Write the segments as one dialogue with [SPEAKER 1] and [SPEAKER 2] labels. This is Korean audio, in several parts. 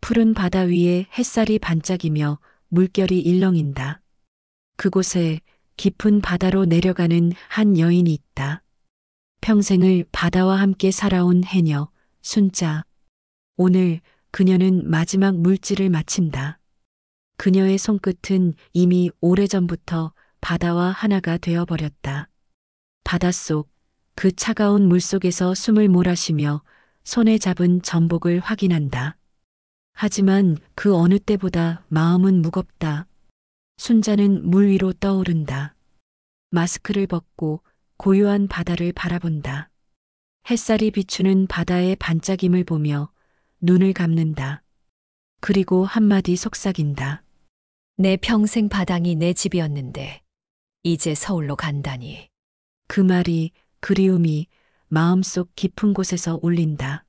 [SPEAKER 1] 푸른 바다 위에 햇살이 반짝이며 물결이 일렁인다. 그곳에 깊은 바다로 내려가는 한 여인이 있다. 평생을 바다와 함께 살아온 해녀, 순자. 오늘 그녀는 마지막 물질을 마친다. 그녀의 손끝은 이미 오래전부터 바다와 하나가 되어버렸다. 바닷속, 그 차가운 물속에서 숨을 몰아쉬며 손에 잡은 전복을 확인한다. 하지만 그 어느 때보다 마음은 무겁다. 순자는 물 위로 떠오른다. 마스크를 벗고 고요한 바다를 바라본다. 햇살이 비추는 바다의 반짝임을 보며 눈을 감는다. 그리고 한마디 속삭인다.
[SPEAKER 2] 내 평생 바당이 내 집이었는데 이제 서울로 간다니.
[SPEAKER 1] 그 말이 그리움이 마음속 깊은 곳에서 울린다.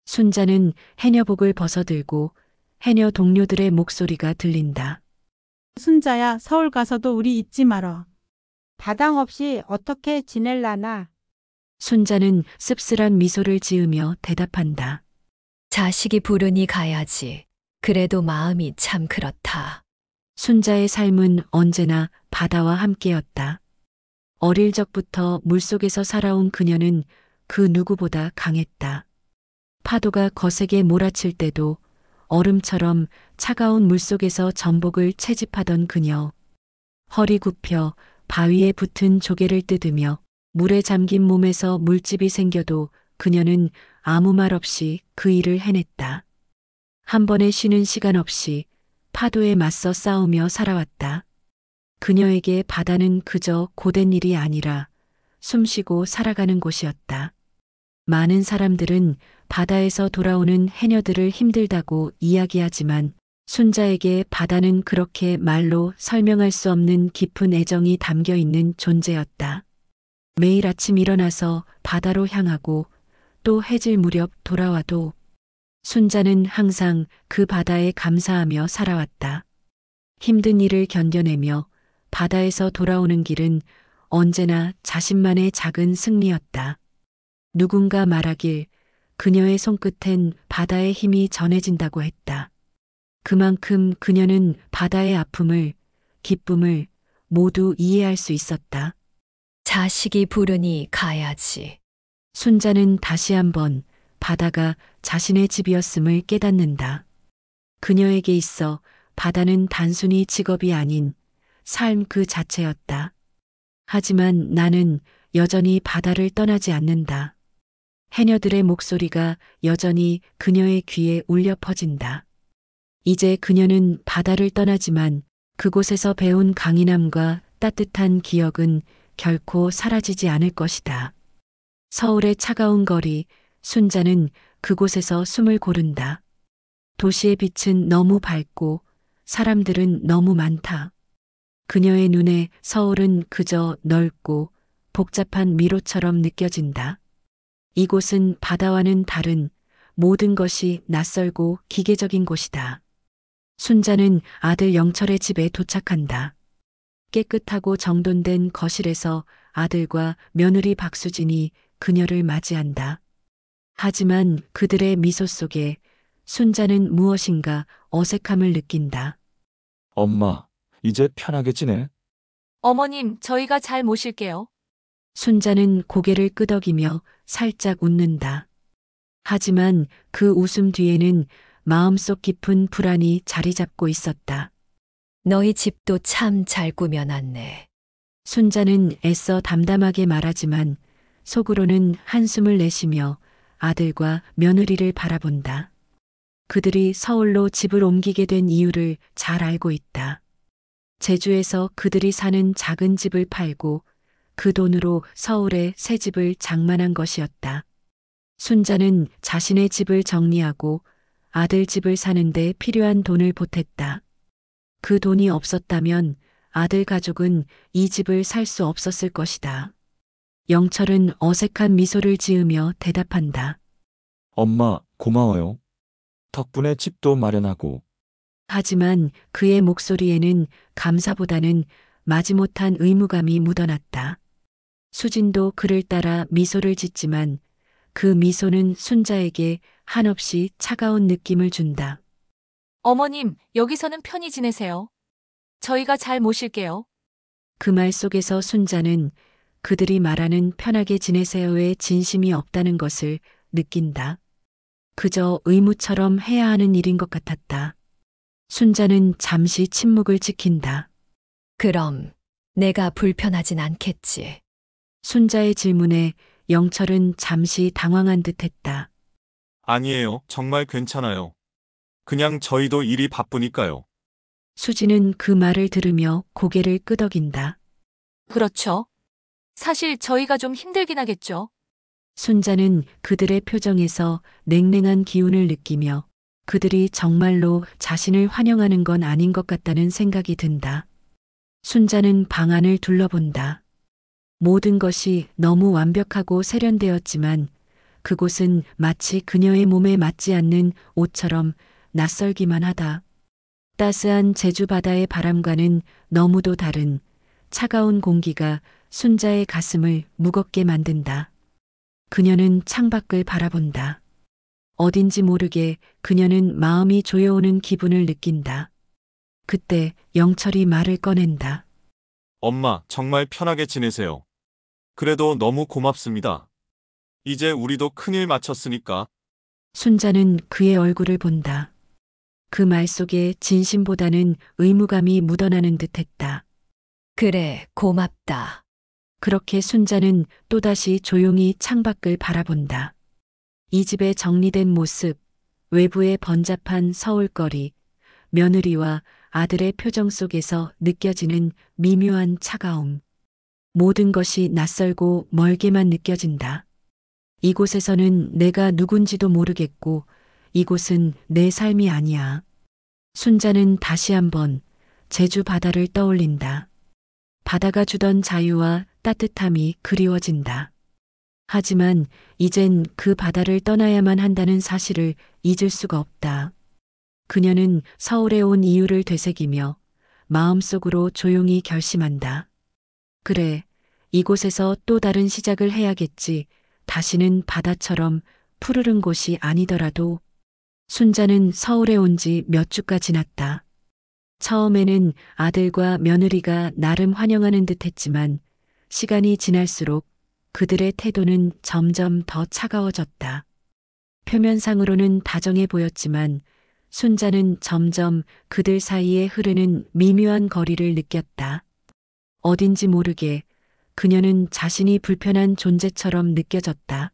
[SPEAKER 1] 순자는 해녀복을 벗어들고 해녀 동료들의 목소리가 들린다.
[SPEAKER 3] 순자야, 서울 가서도 우리 잊지 말어. 바당 없이 어떻게 지낼라나?
[SPEAKER 1] 순자는 씁쓸한 미소를 지으며 대답한다.
[SPEAKER 2] 자식이 부르니 가야지. 그래도 마음이 참 그렇다.
[SPEAKER 1] 순자의 삶은 언제나 바다와 함께였다. 어릴 적부터 물속에서 살아온 그녀는 그 누구보다 강했다. 파도가 거세게 몰아칠 때도 얼음처럼 차가운 물속에서 전복을 채집하던 그녀. 허리 굽혀 바위에 붙은 조개를 뜯으며 물에 잠긴 몸에서 물집이 생겨도 그녀는 아무 말 없이 그 일을 해냈다. 한 번의 쉬는 시간 없이 파도에 맞서 싸우며 살아왔다. 그녀에게 바다는 그저 고된 일이 아니라 숨쉬고 살아가는 곳이었다. 많은 사람들은 바다에서 돌아오는 해녀들을 힘들다고 이야기하지만 순자에게 바다는 그렇게 말로 설명할 수 없는 깊은 애정이 담겨 있는 존재였다. 매일 아침 일어나서 바다로 향하고 또 해질 무렵 돌아와도 순자는 항상 그 바다에 감사하며 살아왔다. 힘든 일을 견뎌내며 바다에서 돌아오는 길은 언제나 자신만의 작은 승리였다. 누군가 말하길 그녀의 손끝엔 바다의 힘이 전해진다고 했다. 그만큼 그녀는 바다의 아픔을, 기쁨을 모두 이해할 수 있었다.
[SPEAKER 2] 자식이 부르니 가야지.
[SPEAKER 1] 순자는 다시 한번 바다가 자신의 집이었음을 깨닫는다. 그녀에게 있어 바다는 단순히 직업이 아닌 삶 그 자체였다. 하지만 나는 여전히 바다를 떠나지 않는다. 해녀들의 목소리가 여전히 그녀의 귀에 울려 퍼진다. 이제 그녀는 바다를 떠나지만 그곳에서 배운 강인함과 따뜻한 기억은 결코 사라지지 않을 것이다. 서울의 차가운 거리, 순자는 그곳에서 숨을 고른다. 도시의 빛은 너무 밝고 사람들은 너무 많다. 그녀의 눈에 서울은 그저 넓고 복잡한 미로처럼 느껴진다. 이곳은 바다와는 다른 모든 것이 낯설고 기계적인 곳이다. 순자는 아들 영철의 집에 도착한다. 깨끗하고 정돈된 거실에서 아들과 며느리 박수진이 그녀를 맞이한다. 하지만 그들의 미소 속에 순자는 무엇인가 어색함을 느낀다.
[SPEAKER 4] 엄마, 이제 편하게 지내?
[SPEAKER 5] 어머님, 저희가 잘 모실게요.
[SPEAKER 1] 순자는 고개를 끄덕이며 살짝 웃는다. 하지만 그 웃음 뒤에는 마음속 깊은 불안이 자리 잡고 있었다.
[SPEAKER 2] 너희 집도 참 잘 꾸며놨네.
[SPEAKER 1] 순자는 애써 담담하게 말하지만 속으로는 한숨을 내쉬며 아들과 며느리를 바라본다. 그들이 서울로 집을 옮기게 된 이유를 잘 알고 있다. 제주에서 그들이 사는 작은 집을 팔고 그 돈으로 서울에 새 집을 장만한 것이었다. 순자는 자신의 집을 정리하고 아들 집을 사는데 필요한 돈을 보탰다. 그 돈이 없었다면 아들 가족은 이 집을 살 수 없었을 것이다. 영철은 어색한 미소를 지으며 대답한다.
[SPEAKER 4] 엄마, 고마워요. 덕분에 집도 마련하고.
[SPEAKER 1] 하지만 그의 목소리에는 감사보다는 마지못한 의무감이 묻어났다. 수진도 그를 따라 미소를 짓지만 그 미소는 순자에게 한없이 차가운 느낌을 준다.
[SPEAKER 5] 어머님, 여기서는 편히 지내세요. 저희가 잘 모실게요.
[SPEAKER 1] 그 말 속에서 순자는 그들이 말하는 편하게 지내세요에 진심이 없다는 것을 느낀다. 그저 의무처럼 해야 하는 일인 것 같았다. 순자는 잠시 침묵을 지킨다.
[SPEAKER 2] 그럼 내가 불편하진 않겠지.
[SPEAKER 1] 순자의 질문에 영철은 잠시 당황한 듯 했다.
[SPEAKER 6] 아니에요. 정말 괜찮아요. 그냥 저희도 일이 바쁘니까요.
[SPEAKER 1] 수지는 그 말을 들으며 고개를 끄덕인다.
[SPEAKER 5] 그렇죠. 사실 저희가 좀 힘들긴 하겠죠.
[SPEAKER 1] 순자는 그들의 표정에서 냉랭한 기운을 느끼며 그들이 정말로 자신을 환영하는 건 아닌 것 같다는 생각이 든다. 순자는 방 안을 둘러본다. 모든 것이 너무 완벽하고 세련되었지만 그곳은 마치 그녀의 몸에 맞지 않는 옷처럼 낯설기만 하다. 따스한 제주 바다의 바람과는 너무도 다른 차가운 공기가 순자의 가슴을 무겁게 만든다. 그녀는 창밖을 바라본다. 어딘지 모르게 그녀는 마음이 조여오는 기분을 느낀다. 그때 영철이 말을 꺼낸다.
[SPEAKER 6] 엄마, 정말 편하게 지내세요. 그래도 너무 고맙습니다. 이제 우리도 큰일 마쳤으니까.
[SPEAKER 1] 순자는 그의 얼굴을 본다. 그 말 속에 진심보다는 의무감이 묻어나는 듯했다.
[SPEAKER 2] 그래, 고맙다.
[SPEAKER 1] 그렇게 순자는 또다시 조용히 창밖을 바라본다. 이 집의 정리된 모습, 외부의 번잡한 서울거리, 며느리와 아들의 표정 속에서 느껴지는 미묘한 차가움. 모든 것이 낯설고 멀게만 느껴진다. 이곳에서는 내가 누군지도 모르겠고 이곳은 내 삶이 아니야. 순자는 다시 한번 제주 바다를 떠올린다. 바다가 주던 자유와 따뜻함이 그리워진다. 하지만 이젠 그 바다를 떠나야만 한다는 사실을 잊을 수가 없다. 그녀는 서울에 온 이유를 되새기며 마음속으로 조용히 결심한다. 그래, 이곳에서 또 다른 시작을 해야겠지. 다시는 바다처럼 푸르른 곳이 아니더라도. 순자는 서울에 온 지 몇 주가 지났다. 처음에는 아들과 며느리가 나름 환영하는 듯 했지만 시간이 지날수록 그들의 태도는 점점 더 차가워졌다. 표면상으로는 다정해 보였지만 순자는 점점 그들 사이에 흐르는 미묘한 거리를 느꼈다. 어딘지 모르게 그녀는 자신이 불편한 존재처럼 느껴졌다.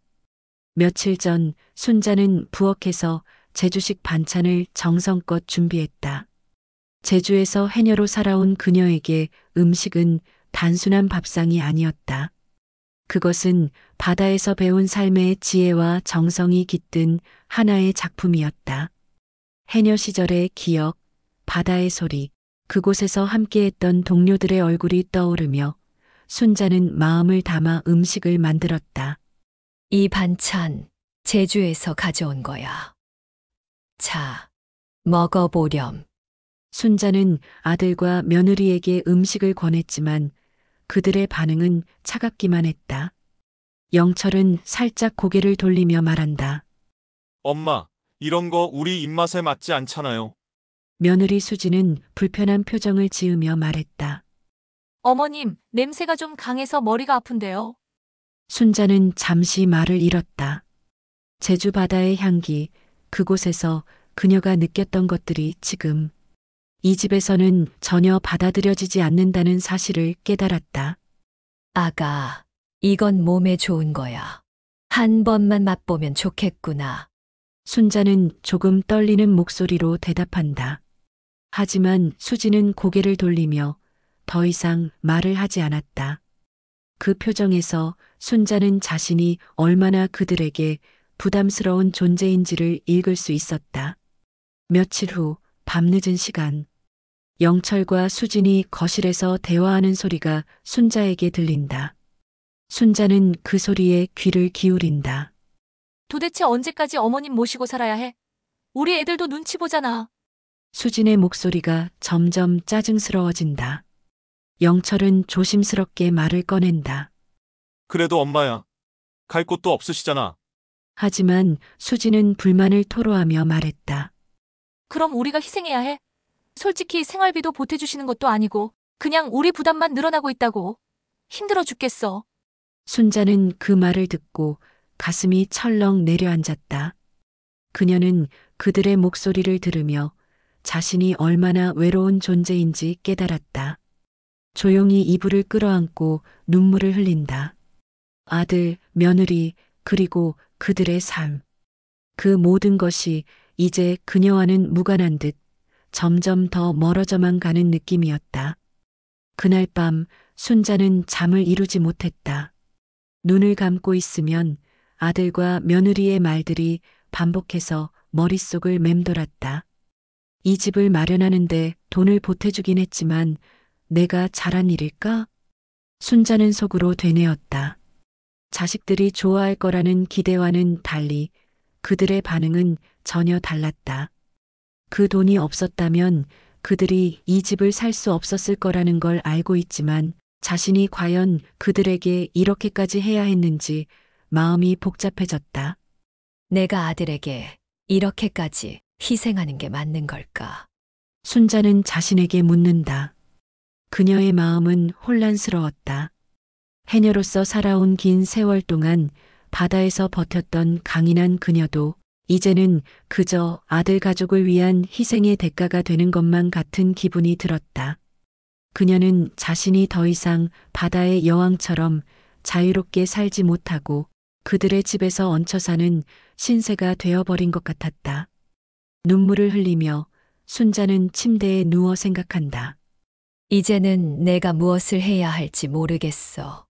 [SPEAKER 1] 며칠 전 순자는 부엌에서 제주식 반찬을 정성껏 준비했다. 제주에서 해녀로 살아온 그녀에게 음식은 단순한 밥상이 아니었다. 그것은 바다에서 배운 삶의 지혜와 정성이 깃든 하나의 작품이었다. 해녀 시절의 기억, 바다의 소리, 그곳에서 함께했던 동료들의 얼굴이 떠오르며 순자는 마음을 담아 음식을 만들었다.
[SPEAKER 2] 이 반찬 제주에서 가져온 거야. 자, 먹어보렴.
[SPEAKER 1] 순자는 아들과 며느리에게 음식을 권했지만 그들의 반응은 차갑기만 했다. 영철은 살짝 고개를 돌리며 말한다.
[SPEAKER 6] 엄마, 이런 거 우리 입맛에 맞지 않잖아요.
[SPEAKER 1] 며느리 수지는 불편한 표정을 지으며 말했다.
[SPEAKER 5] 어머님, 냄새가 좀 강해서 머리가 아픈데요.
[SPEAKER 1] 순자는 잠시 말을 잃었다. 제주 바다의 향기, 그곳에서 그녀가 느꼈던 것들이 지금 이 집에서는 전혀 받아들여지지 않는다는 사실을 깨달았다.
[SPEAKER 2] 아가, 이건 몸에 좋은 거야. 한 번만 맛보면 좋겠구나.
[SPEAKER 1] 순자는 조금 떨리는 목소리로 대답한다. 하지만 수지는 고개를 돌리며 더 이상 말을 하지 않았다. 그 표정에서 순자는 자신이 얼마나 그들에게 부담스러운 존재인지를 읽을 수 있었다. 며칠 후 밤늦은 시간, 영철과 수진이 거실에서 대화하는 소리가 순자에게 들린다. 순자는 그 소리에 귀를 기울인다.
[SPEAKER 5] 도대체 언제까지 어머님 모시고 살아야 해? 우리 애들도 눈치 보잖아.
[SPEAKER 1] 수진의 목소리가 점점 짜증스러워진다. 영철은 조심스럽게 말을 꺼낸다.
[SPEAKER 6] 그래도 엄마야. 갈 곳도 없으시잖아.
[SPEAKER 1] 하지만 수진은 불만을 토로하며 말했다.
[SPEAKER 5] 그럼 우리가 희생해야 해? 솔직히 생활비도 보태주시는 것도 아니고 그냥 우리 부담만 늘어나고 있다고. 힘들어 죽겠어.
[SPEAKER 1] 순자는 그 말을 듣고 가슴이 철렁 내려앉았다. 그녀는 그들의 목소리를 들으며 자신이 얼마나 외로운 존재인지 깨달았다. 조용히 이불을 끌어안고 눈물을 흘린다. 아들, 며느리, 그리고 그들의 삶. 그 모든 것이 이제 그녀와는 무관한 듯 점점 더 멀어져만 가는 느낌이었다. 그날 밤 순자는 잠을 이루지 못했다. 눈을 감고 있으면 아들과 며느리의 말들이 반복해서 머릿속을 맴돌았다. 이 집을 마련하는데 돈을 보태주긴 했지만 내가 잘한 일일까? 순자는 속으로 되뇌었다. 자식들이 좋아할 거라는 기대와는 달리 그들의 반응은 전혀 달랐다. 그 돈이 없었다면 그들이 이 집을 살 수 없었을 거라는 걸 알고 있지만 자신이 과연 그들에게 이렇게까지 해야 했는지 마음이 복잡해졌다.
[SPEAKER 2] 내가 아들에게 이렇게까지 희생하는 게 맞는 걸까?
[SPEAKER 1] 순자는 자신에게 묻는다. 그녀의 마음은 혼란스러웠다. 해녀로서 살아온 긴 세월 동안 바다에서 버텼던 강인한 그녀도 이제는 그저 아들 가족을 위한 희생의 대가가 되는 것만 같은 기분이 들었다. 그녀는 자신이 더 이상 바다의 여왕처럼 자유롭게 살지 못하고 그들의 집에서 얹혀 사는 신세가 되어버린 것 같았다. 눈물을 흘리며 순자는 침대에 누워 생각한다.
[SPEAKER 2] 이제는 내가 무엇을 해야 할지 모르겠어.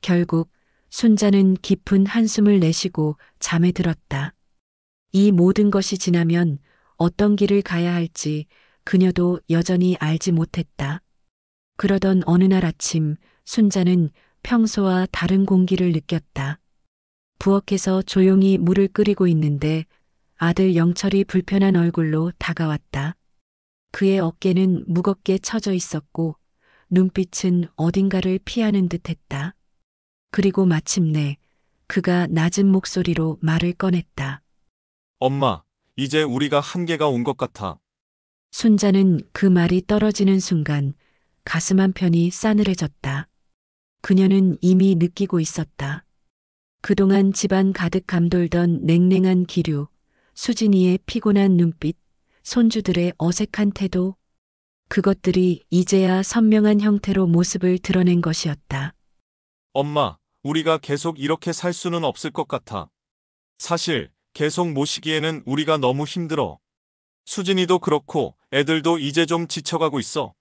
[SPEAKER 1] 결국 순자는 깊은 한숨을 내쉬고 잠에 들었다. 이 모든 것이 지나면 어떤 길을 가야 할지 그녀도 여전히 알지 못했다. 그러던 어느 날 아침 순자는 평소와 다른 공기를 느꼈다. 부엌에서 조용히 물을 끓이고 있는데 아들 영철이 불편한 얼굴로 다가왔다. 그의 어깨는 무겁게 처져 있었고 눈빛은 어딘가를 피하는 듯했다. 그리고 마침내 그가 낮은 목소리로 말을 꺼냈다.
[SPEAKER 6] 엄마, 이제 우리가 한계가 온 것 같아.
[SPEAKER 1] 순자는 그 말이 떨어지는 순간 가슴 한편이 싸늘해졌다. 그녀는 이미 느끼고 있었다. 그동안 집안 가득 감돌던 냉랭한 기류, 수진이의 피곤한 눈빛, 손주들의 어색한 태도, 그것들이 이제야 선명한 형태로 모습을 드러낸 것이었다.
[SPEAKER 6] 엄마, 우리가 계속 이렇게 살 수는 없을 것 같아. 사실 계속 모시기에는 우리가 너무 힘들어. 수진이도 그렇고 애들도 이제 좀 지쳐가고 있어.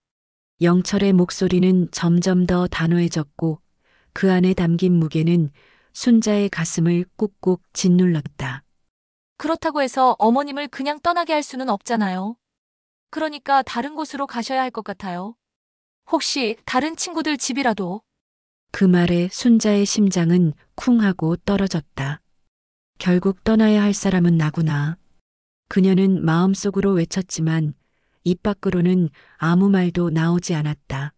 [SPEAKER 1] 영철의 목소리는 점점 더 단호해졌고 그 안에 담긴 무게는 순자의 가슴을 꾹꾹 짓눌렀다.
[SPEAKER 5] 그렇다고 해서 어머님을 그냥 떠나게 할 수는 없잖아요. 그러니까 다른 곳으로 가셔야 할 것 같아요. 혹시 다른 친구들 집이라도.
[SPEAKER 1] 그 말에 순자의 심장은 쿵 하고 떨어졌다. 결국 떠나야 할 사람은 나구나. 그녀는 마음속으로 외쳤지만 입 밖으로는 아무 말도 나오지 않았다.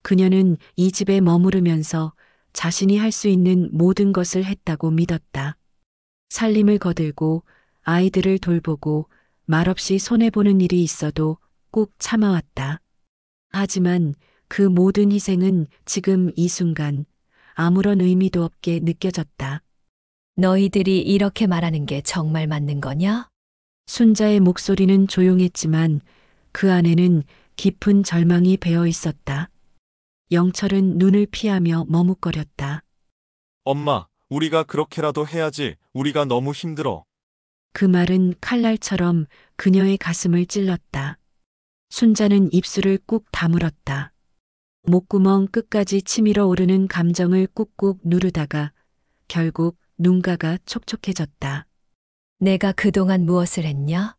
[SPEAKER 1] 그녀는 이 집에 머무르면서 자신이 할 수 있는 모든 것을 했다고 믿었다. 살림을 거들고 아이들을 돌보고 말없이 손해보는 일이 있어도 꼭 참아왔다. 하지만 그 모든 희생은 지금 이 순간 아무런 의미도 없게 느껴졌다.
[SPEAKER 2] 너희들이 이렇게 말하는 게 정말 맞는 거냐?
[SPEAKER 1] 순자의 목소리는 조용했지만 그 안에는 깊은 절망이 배어 있었다. 영철은 눈을 피하며 머뭇거렸다.
[SPEAKER 6] 엄마, 우리가 그렇게라도 해야지. 우리가 너무 힘들어.
[SPEAKER 1] 그 말은 칼날처럼 그녀의 가슴을 찔렀다. 순자는 입술을 꾹 다물었다. 목구멍 끝까지 치밀어 오르는 감정을 꾹꾹 누르다가 결국 눈가가 촉촉해졌다.
[SPEAKER 2] 내가 그동안 무엇을 했냐?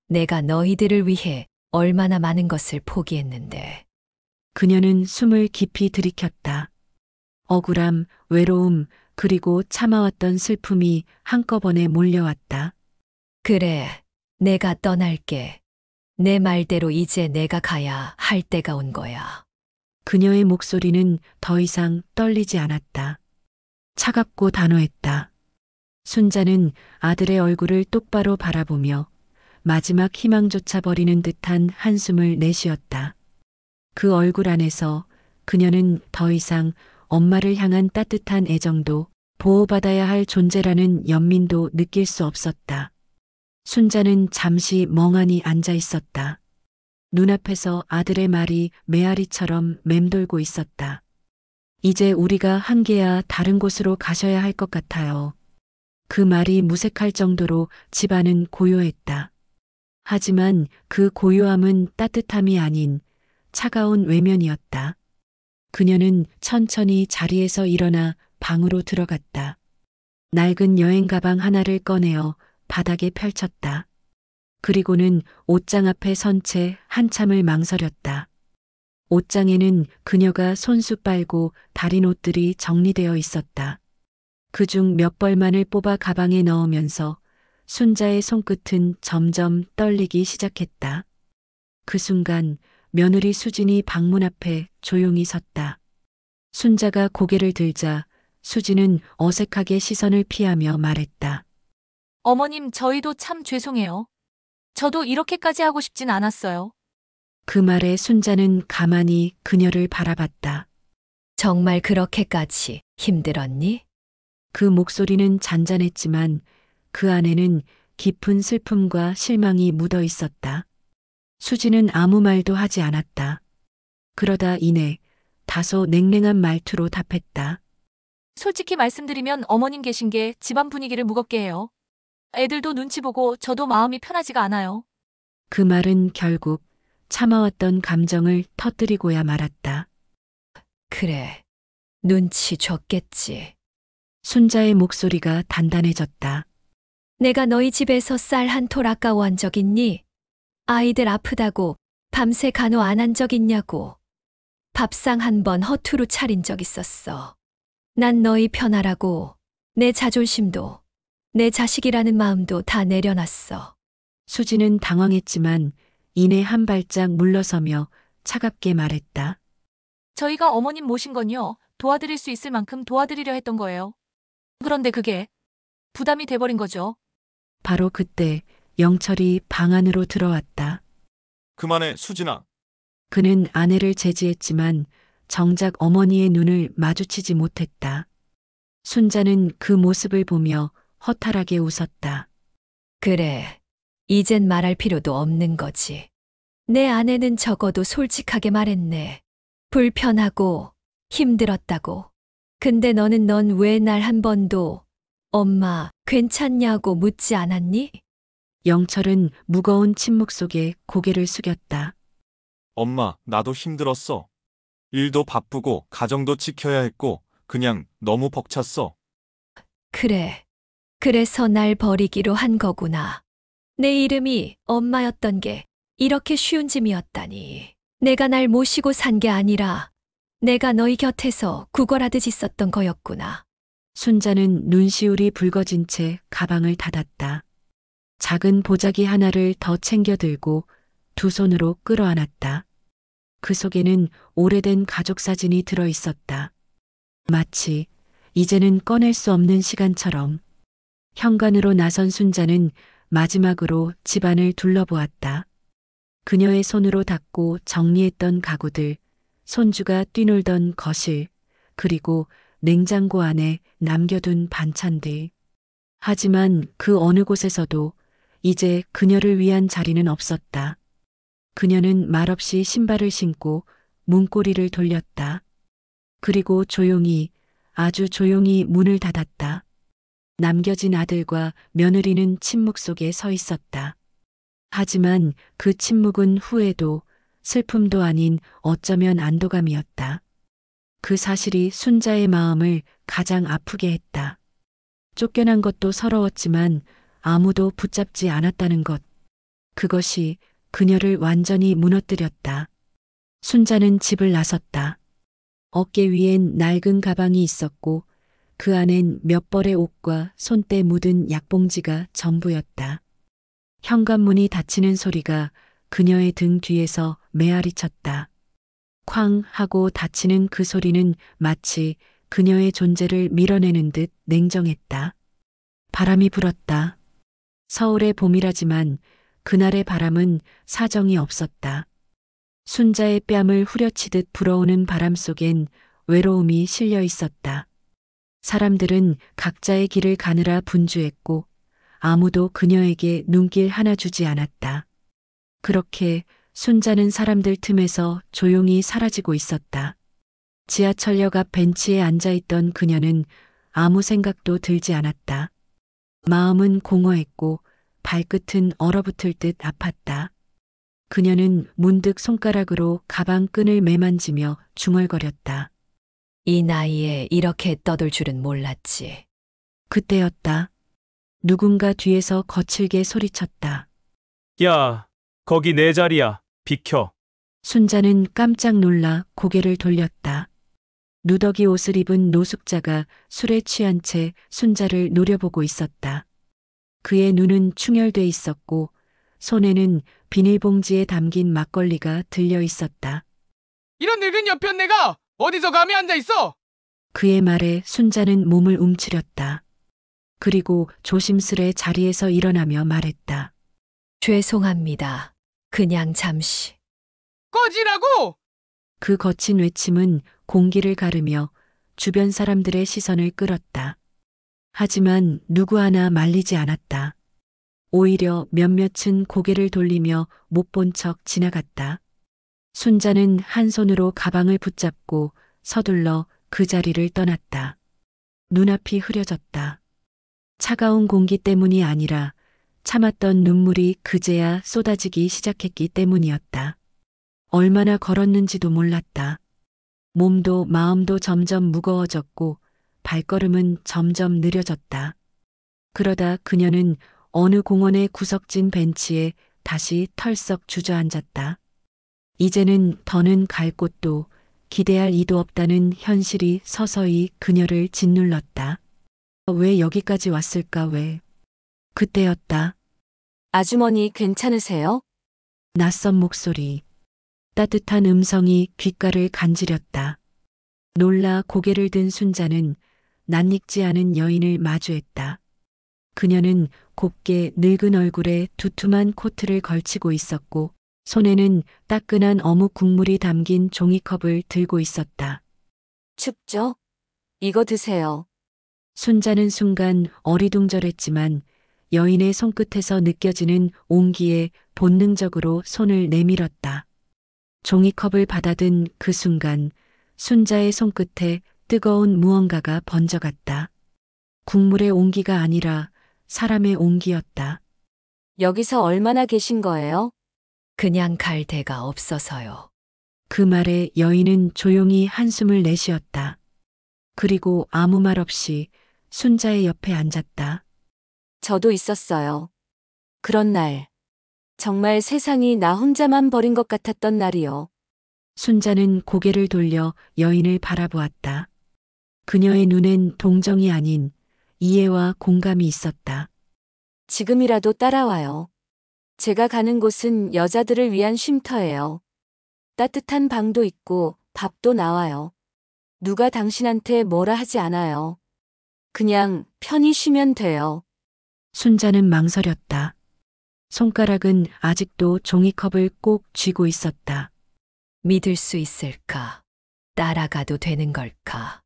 [SPEAKER 2] 내가 너희들을 위해 얼마나 많은 것을 포기했는데.
[SPEAKER 1] 그녀는 숨을 깊이 들이켰다. 억울함, 외로움, 그리고 참아왔던 슬픔이 한꺼번에 몰려왔다.
[SPEAKER 2] 그래, 내가 떠날게. 내 말대로 이제 내가 가야 할 때가 온 거야.
[SPEAKER 1] 그녀의 목소리는 더 이상 떨리지 않았다. 차갑고 단호했다. 순자는 아들의 얼굴을 똑바로 바라보며 마지막 희망조차 버리는 듯한 한숨을 내쉬었다. 그 얼굴 안에서 그녀는 더 이상 엄마를 향한 따뜻한 애정도 보호받아야 할 존재라는 연민도 느낄 수 없었다. 순자는 잠시 멍하니 앉아 있었다. 눈앞에서 아들의 말이 메아리처럼 맴돌고 있었다. 이제 우리가 한계야 다른 곳으로 가셔야 할 것 같아요. 그 말이 무색할 정도로 집안은 고요했다. 하지만 그 고요함은 따뜻함이 아닌 차가운 외면이었다. 그녀는 천천히 자리에서 일어나 방으로 들어갔다. 낡은 여행 가방 하나를 꺼내어 바닥에 펼쳤다. 그리고는 옷장 앞에 선 채 한참을 망설였다. 옷장에는 그녀가 손수 빨고 다린 옷들이 정리되어 있었다. 그중 몇 벌만을 뽑아 가방에 넣으면서 순자의 손끝은 점점 떨리기 시작했다. 그 순간 며느리 수진이 방문 앞에 조용히 섰다. 순자가 고개를 들자 수진은 어색하게 시선을 피하며 말했다.
[SPEAKER 5] 어머님, 저희도 참 죄송해요. 저도 이렇게까지 하고 싶진 않았어요.
[SPEAKER 1] 그 말에 순자는 가만히 그녀를 바라봤다.
[SPEAKER 2] 정말 그렇게까지 힘들었니?
[SPEAKER 1] 그 목소리는 잔잔했지만 그 안에는 깊은 슬픔과 실망이 묻어 있었다. 수지는 아무 말도 하지 않았다. 그러다 이내 다소 냉랭한 말투로 답했다.
[SPEAKER 5] 솔직히 말씀드리면 어머님 계신 게 집안 분위기를 무겁게 해요. 애들도 눈치 보고 저도 마음이 편하지가 않아요.
[SPEAKER 1] 그 말은 결국 참아왔던 감정을 터뜨리고야 말았다.
[SPEAKER 2] 그래, 눈치 줬겠지.
[SPEAKER 1] 순자의 목소리가 단단해졌다.
[SPEAKER 2] 내가 너희 집에서 쌀 한 톨 아까워한 적 있니? 아이들 아프다고 밤새 간호 안 한 적 있냐고. 밥상 한 번 허투루 차린 적 있었어. 난 너희 편하라고 내 자존심도 내 자식이라는 마음도 다 내려놨어.
[SPEAKER 1] 수지는 당황했지만 이내 한 발짝 물러서며 차갑게 말했다.
[SPEAKER 5] 저희가 어머님 모신 건요, 도와드릴 수 있을 만큼 도와드리려 했던 거예요. 그런데 그게 부담이 돼버린 거죠.
[SPEAKER 1] 바로 그때 영철이 방 안으로 들어왔다.
[SPEAKER 6] 그만해, 수진아.
[SPEAKER 1] 그는 아내를 제지했지만 정작 어머니의 눈을 마주치지 못했다. 순자는 그 모습을 보며 허탈하게 웃었다.
[SPEAKER 2] 그래, 이젠 말할 필요도 없는 거지. 내 아내는 적어도 솔직하게 말했네. 불편하고 힘들었다고. 근데 넌 왜 날 한 번도 엄마 괜찮냐고 묻지 않았니?
[SPEAKER 1] 영철은 무거운 침묵 속에 고개를 숙였다.
[SPEAKER 6] 엄마, 나도 힘들었어. 일도 바쁘고 가정도 지켜야 했고 그냥 너무 벅찼어.
[SPEAKER 2] 그래. 그래서 날 버리기로 한 거구나. 내 이름이 엄마였던 게 이렇게 쉬운 짐이었다니. 내가 날 모시고 산 게 아니라 내가 너희 곁에서 구걸하듯 있었던 거였구나.
[SPEAKER 1] 순자는 눈시울이 붉어진 채 가방을 닫았다. 작은 보자기 하나를 더 챙겨 들고 두 손으로 끌어안았다. 그 속에는 오래된 가족 사진이 들어 있었다. 마치 이제는 꺼낼 수 없는 시간처럼. 현관으로 나선 순자는 마지막으로 집안을 둘러보았다. 그녀의 손으로 닦고 정리했던 가구들, 손주가 뛰놀던 거실, 그리고 냉장고 안에 남겨둔 반찬들. 하지만 그 어느 곳에서도 이제 그녀를 위한 자리는 없었다. 그녀는 말없이 신발을 신고 문고리를 돌렸다. 그리고 조용히, 아주 조용히 문을 닫았다. 남겨진 아들과 며느리는 침묵 속에 서 있었다. 하지만 그 침묵은 후회도 슬픔도 아닌 어쩌면 안도감이었다. 그 사실이 순자의 마음을 가장 아프게 했다. 쫓겨난 것도 서러웠지만 아무도 붙잡지 않았다는 것. 그것이 그녀를 완전히 무너뜨렸다. 순자는 집을 나섰다. 어깨 위엔 낡은 가방이 있었고 그 안엔 몇 벌의 옷과 손때 묻은 약봉지가 전부였다. 현관문이 닫히는 소리가 그녀의 등 뒤에서 메아리쳤다. 쾅 하고 닫히는 그 소리는 마치 그녀의 존재를 밀어내는 듯 냉정했다. 바람이 불었다. 서울의 봄이라지만 그날의 바람은 사정이 없었다. 순자의 뺨을 후려치듯 불어오는 바람 속엔 외로움이 실려 있었다. 사람들은 각자의 길을 가느라 분주했고 아무도 그녀에게 눈길 하나 주지 않았다. 그렇게 순자는 사람들 틈에서 조용히 사라지고 있었다. 지하철역 앞 벤치에 앉아있던 그녀는 아무 생각도 들지 않았다. 마음은 공허했고 발끝은 얼어붙을 듯 아팠다. 그녀는 문득 손가락으로 가방 끈을 매만지며 중얼거렸다.
[SPEAKER 2] 이 나이에 이렇게 떠돌 줄은 몰랐지.
[SPEAKER 1] 그때였다. 누군가 뒤에서 거칠게 소리쳤다.
[SPEAKER 7] 야, 거기 내 자리야. 비켜.
[SPEAKER 1] 순자는 깜짝 놀라 고개를 돌렸다. 누더기 옷을 입은 노숙자가 술에 취한 채 순자를 노려보고 있었다. 그의 눈은 충혈돼 있었고 손에는 비닐봉지에 담긴 막걸리가 들려 있었다.
[SPEAKER 8] 이런 늙은 여편네가 어디서 감히 앉아 있어?
[SPEAKER 1] 그의 말에 순자는 몸을 움츠렸다. 그리고 조심스레 자리에서 일어나며 말했다.
[SPEAKER 2] 죄송합니다. 그냥 잠시.
[SPEAKER 8] 꺼지라고!
[SPEAKER 1] 그 거친 외침은 공기를 가르며 주변 사람들의 시선을 끌었다. 하지만 누구 하나 말리지 않았다. 오히려 몇몇은 고개를 돌리며 못 본 척 지나갔다. 순자는 한 손으로 가방을 붙잡고 서둘러 그 자리를 떠났다. 눈앞이 흐려졌다. 차가운 공기 때문이 아니라 참았던 눈물이 그제야 쏟아지기 시작했기 때문이었다. 얼마나 걸었는지도 몰랐다. 몸도 마음도 점점 무거워졌고 발걸음은 점점 느려졌다. 그러다 그녀는 어느 공원의 구석진 벤치에 다시 털썩 주저앉았다. 이제는 더는 갈 곳도 기대할 이도 없다는 현실이 서서히 그녀를 짓눌렀다. 왜 여기까지 왔을까 왜? 그때였다.
[SPEAKER 5] 아주머니 괜찮으세요?
[SPEAKER 1] 낯선 목소리. 따뜻한 음성이 귓가를 간지렸다. 놀라 고개를 든 순자는 낯익지 않은 여인을 마주했다. 그녀는 곱게 늙은 얼굴에 두툼한 코트를 걸치고 있었고 손에는 따끈한 어묵 국물이 담긴 종이컵을 들고 있었다.
[SPEAKER 5] 춥죠? 이거 드세요.
[SPEAKER 1] 순자는 순간 어리둥절했지만 여인의 손끝에서 느껴지는 온기에 본능적으로 손을 내밀었다. 종이컵을 받아든 그 순간 순자의 손끝에 뜨거운 무언가가 번져갔다. 국물의 온기가 아니라 사람의 온기였다.
[SPEAKER 5] 여기서 얼마나 계신 거예요?
[SPEAKER 2] 그냥 갈 데가 없어서요.
[SPEAKER 1] 그 말에 여인은 조용히 한숨을 내쉬었다. 그리고 아무 말 없이 순자의 옆에 앉았다.
[SPEAKER 5] 저도 있었어요. 그런 날. 정말 세상이 나 혼자만 버린 것 같았던 날이요.
[SPEAKER 1] 순자는 고개를 돌려 여인을 바라보았다. 그녀의 눈엔 동정이 아닌 이해와 공감이 있었다.
[SPEAKER 5] 지금이라도 따라와요. 제가 가는 곳은 여자들을 위한 쉼터예요. 따뜻한 방도 있고 밥도 나와요. 누가 당신한테 뭐라 하지 않아요. 그냥 편히 쉬면 돼요.
[SPEAKER 1] 순자는 망설였다. 손가락은 아직도 종이컵을 꼭 쥐고 있었다.
[SPEAKER 2] 믿을 수 있을까? 따라가도 되는 걸까?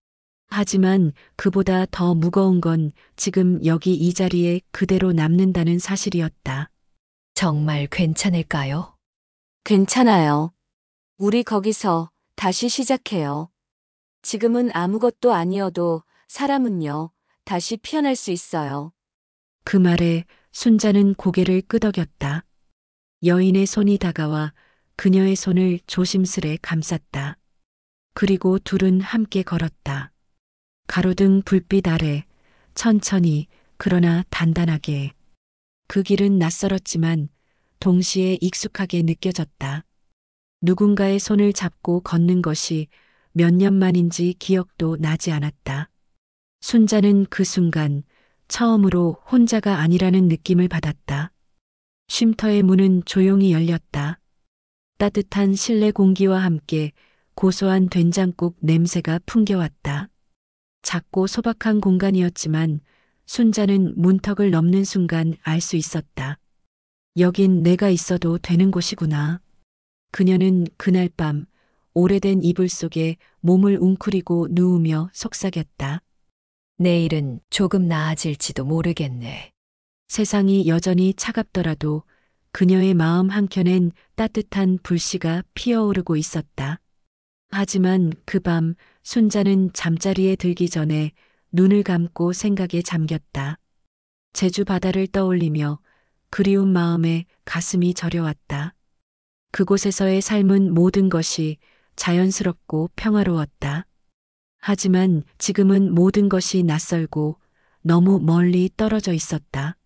[SPEAKER 1] 하지만 그보다 더 무거운 건 지금 여기 이 자리에 그대로 남는다는 사실이었다.
[SPEAKER 2] 정말 괜찮을까요?
[SPEAKER 5] 괜찮아요. 우리 거기서 다시 시작해요. 지금은 아무것도 아니어도 사람은요, 다시 피어날 수 있어요.
[SPEAKER 1] 그 말에 순자는 고개를 끄덕였다. 여인의 손이 다가와 그녀의 손을 조심스레 감쌌다. 그리고 둘은 함께 걸었다. 가로등 불빛 아래 천천히 그러나 단단하게. 그 길은 낯설었지만 동시에 익숙하게 느껴졌다. 누군가의 손을 잡고 걷는 것이 몇 년 만인지 기억도 나지 않았다. 순자는 그 순간 처음으로 혼자가 아니라는 느낌을 받았다. 쉼터의 문은 조용히 열렸다. 따뜻한 실내 공기와 함께 고소한 된장국 냄새가 풍겨왔다. 작고 소박한 공간이었지만 순자는 문턱을 넘는 순간 알 수 있었다. 여긴 내가 있어도 되는 곳이구나. 그녀는 그날 밤 오래된 이불 속에 몸을 웅크리고 누우며 속삭였다.
[SPEAKER 2] 내일은 조금 나아질지도 모르겠네.
[SPEAKER 1] 세상이 여전히 차갑더라도 그녀의 마음 한켠엔 따뜻한 불씨가 피어오르고 있었다. 하지만 그 밤 순자는 잠자리에 들기 전에 눈을 감고 생각에 잠겼다. 제주 바다를 떠올리며 그리운 마음에 가슴이 저려왔다. 그곳에서의 삶은 모든 것이 자연스럽고 평화로웠다. 하지만 지금은 모든 것이 낯설고 너무 멀리 떨어져 있었다.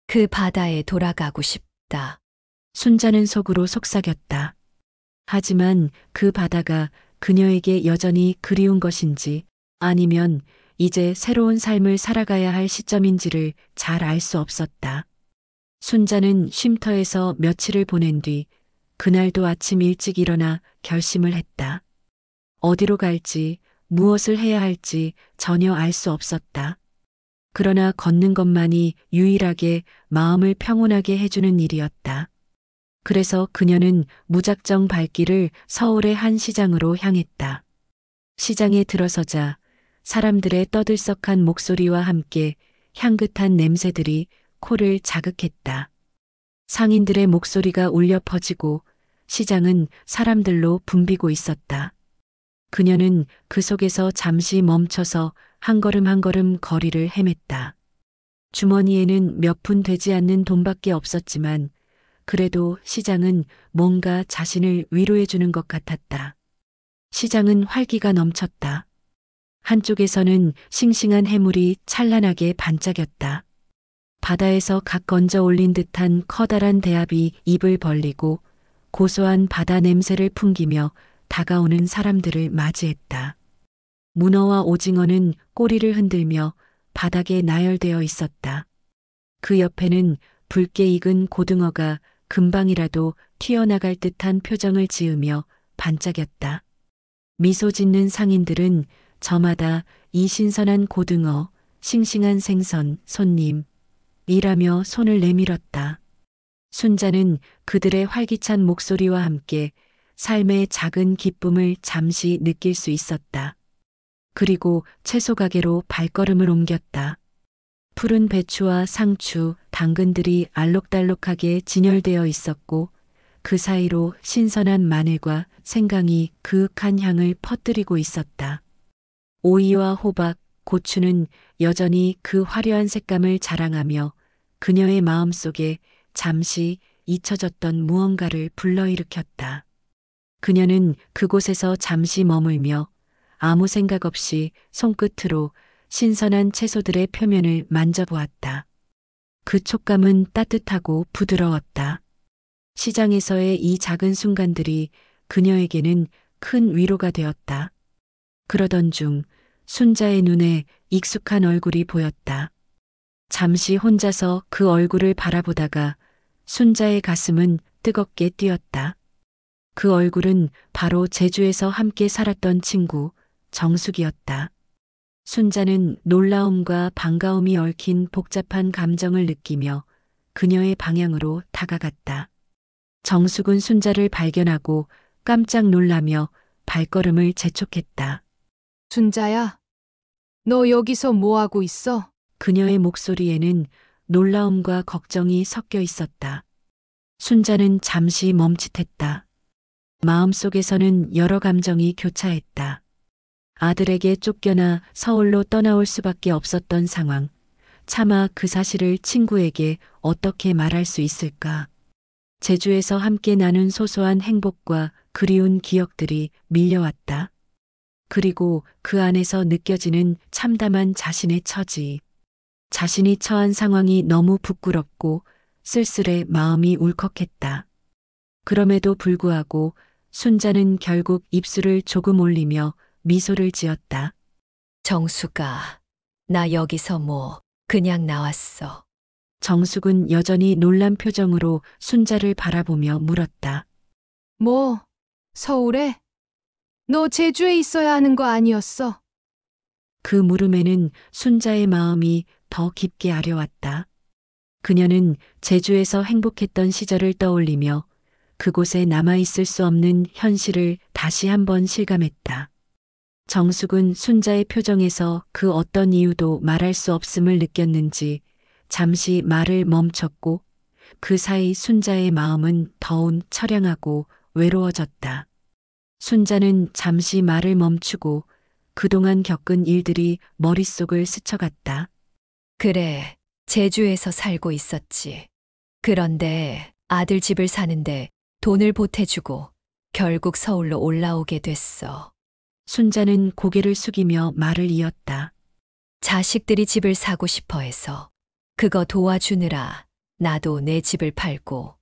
[SPEAKER 2] 그 바다에 돌아가고 싶다.
[SPEAKER 1] 순자는 속으로 속삭였다. 하지만 그 바다가 그녀에게 여전히 그리운 것인지 아니면 이제 새로운 삶을 살아가야 할 시점인지를 잘 알 수 없었다. 순자는 쉼터에서 며칠을 보낸 뒤 그날도 아침 일찍 일어나 결심을 했다. 어디로 갈지 무엇을 해야 할지 전혀 알 수 없었다. 그러나 걷는 것만이 유일하게 마음을 평온하게 해주는 일이었다. 그래서 그녀는 무작정 발길을 서울의 한 시장으로 향했다. 시장에 들어서자 사람들의 떠들썩한 목소리와 함께 향긋한 냄새들이 코를 자극했다. 상인들의 목소리가 울려 퍼지고 시장은 사람들로 붐비고 있었다. 그녀는 그 속에서 잠시 멈춰서 한 걸음 한 걸음 거리를 헤맸다. 주머니에는 몇 푼 되지 않는 돈밖에 없었지만 그래도 시장은 뭔가 자신을 위로해 주는 것 같았다. 시장은 활기가 넘쳤다. 한쪽에서는 싱싱한 해물이 찬란하게 반짝였다. 바다에서 각 건져 올린 듯한 커다란 대합이 입을 벌리고 고소한 바다 냄새를 풍기며 다가오는 사람들을 맞이했다. 문어와 오징어는 꼬리를 흔들며 바닥에 나열되어 있었다. 그 옆에는 붉게 익은 고등어가 금방이라도 튀어나갈 듯한 표정을 지으며 반짝였다. 미소 짓는 상인들은 저마다 이 신선한 고등어, 싱싱한 생선, 손님, 이라며 손을 내밀었다. 순자는 그들의 활기찬 목소리와 함께 삶의 작은 기쁨을 잠시 느낄 수 있었다. 그리고 채소 가게로 발걸음을 옮겼다. 푸른 배추와 상추, 당근들이 알록달록하게 진열되어 있었고 그 사이로 신선한 마늘과 생강이 그윽한 향을 퍼뜨리고 있었다. 오이와 호박, 고추는 여전히 그 화려한 색감을 자랑하며 그녀의 마음속에 잠시 잊혀졌던 무언가를 불러일으켰다. 그녀는 그곳에서 잠시 머물며 아무 생각 없이 손끝으로 신선한 채소들의 표면을 만져보았다. 그 촉감은 따뜻하고 부드러웠다. 시장에서의 이 작은 순간들이 그녀에게는 큰 위로가 되었다. 그러던 중 순자의 눈에 익숙한 얼굴이 보였다. 잠시 혼자서 그 얼굴을 바라보다가 순자의 가슴은 뜨겁게 뛰었다. 그 얼굴은 바로 제주에서 함께 살았던 친구 정숙이었다. 순자는 놀라움과 반가움이 얽힌 복잡한 감정을 느끼며 그녀의 방향으로 다가갔다. 정숙은 순자를 발견하고 깜짝 놀라며 발걸음을 재촉했다.
[SPEAKER 9] 순자야, 너 여기서 뭐 하고 있어?
[SPEAKER 1] 그녀의 목소리에는 놀라움과 걱정이 섞여 있었다. 순자는 잠시 멈칫했다. 마음속에서는 여러 감정이 교차했다. 아들에게 쫓겨나 서울로 떠나올 수밖에 없었던 상황. 차마 그 사실을 친구에게 어떻게 말할 수 있을까? 제주에서 함께 나눈 소소한 행복과 그리운 기억들이 밀려왔다. 그리고 그 안에서 느껴지는 참담한 자신의 처지. 자신이 처한 상황이 너무 부끄럽고 쓸쓸해 마음이 울컥했다. 그럼에도 불구하고 순자는 결국 입술을 조금 올리며 미소를 지었다.
[SPEAKER 2] 정수가, 나 여기서 뭐, 그냥 나왔어.
[SPEAKER 1] 정숙은 여전히 놀란 표정으로 순자를 바라보며 물었다.
[SPEAKER 9] 뭐, 서울에? 너 제주에 있어야 하는 거 아니었어?
[SPEAKER 1] 그 물음에는 순자의 마음이 더 깊게 아려왔다. 그녀는 제주에서 행복했던 시절을 떠올리며 그곳에 남아있을 수 없는 현실을 다시 한번 실감했다. 정숙은 순자의 표정에서 그 어떤 이유도 말할 수 없음을 느꼈는지 잠시 말을 멈췄고 그 사이 순자의 마음은 더욱 처량하고 외로워졌다. 순자는 잠시 말을 멈추고 그동안 겪은 일들이 머릿속을 스쳐갔다.
[SPEAKER 2] 그래, 제주에서 살고 있었지. 그런데 아들 집을 사는데 돈을 보태주고 결국 서울로 올라오게 됐어.
[SPEAKER 1] 순자는 고개를 숙이며 말을 이었다.
[SPEAKER 2] 자식들이 집을 사고 싶어 해서 그거 도와주느라 나도 내 집을 팔고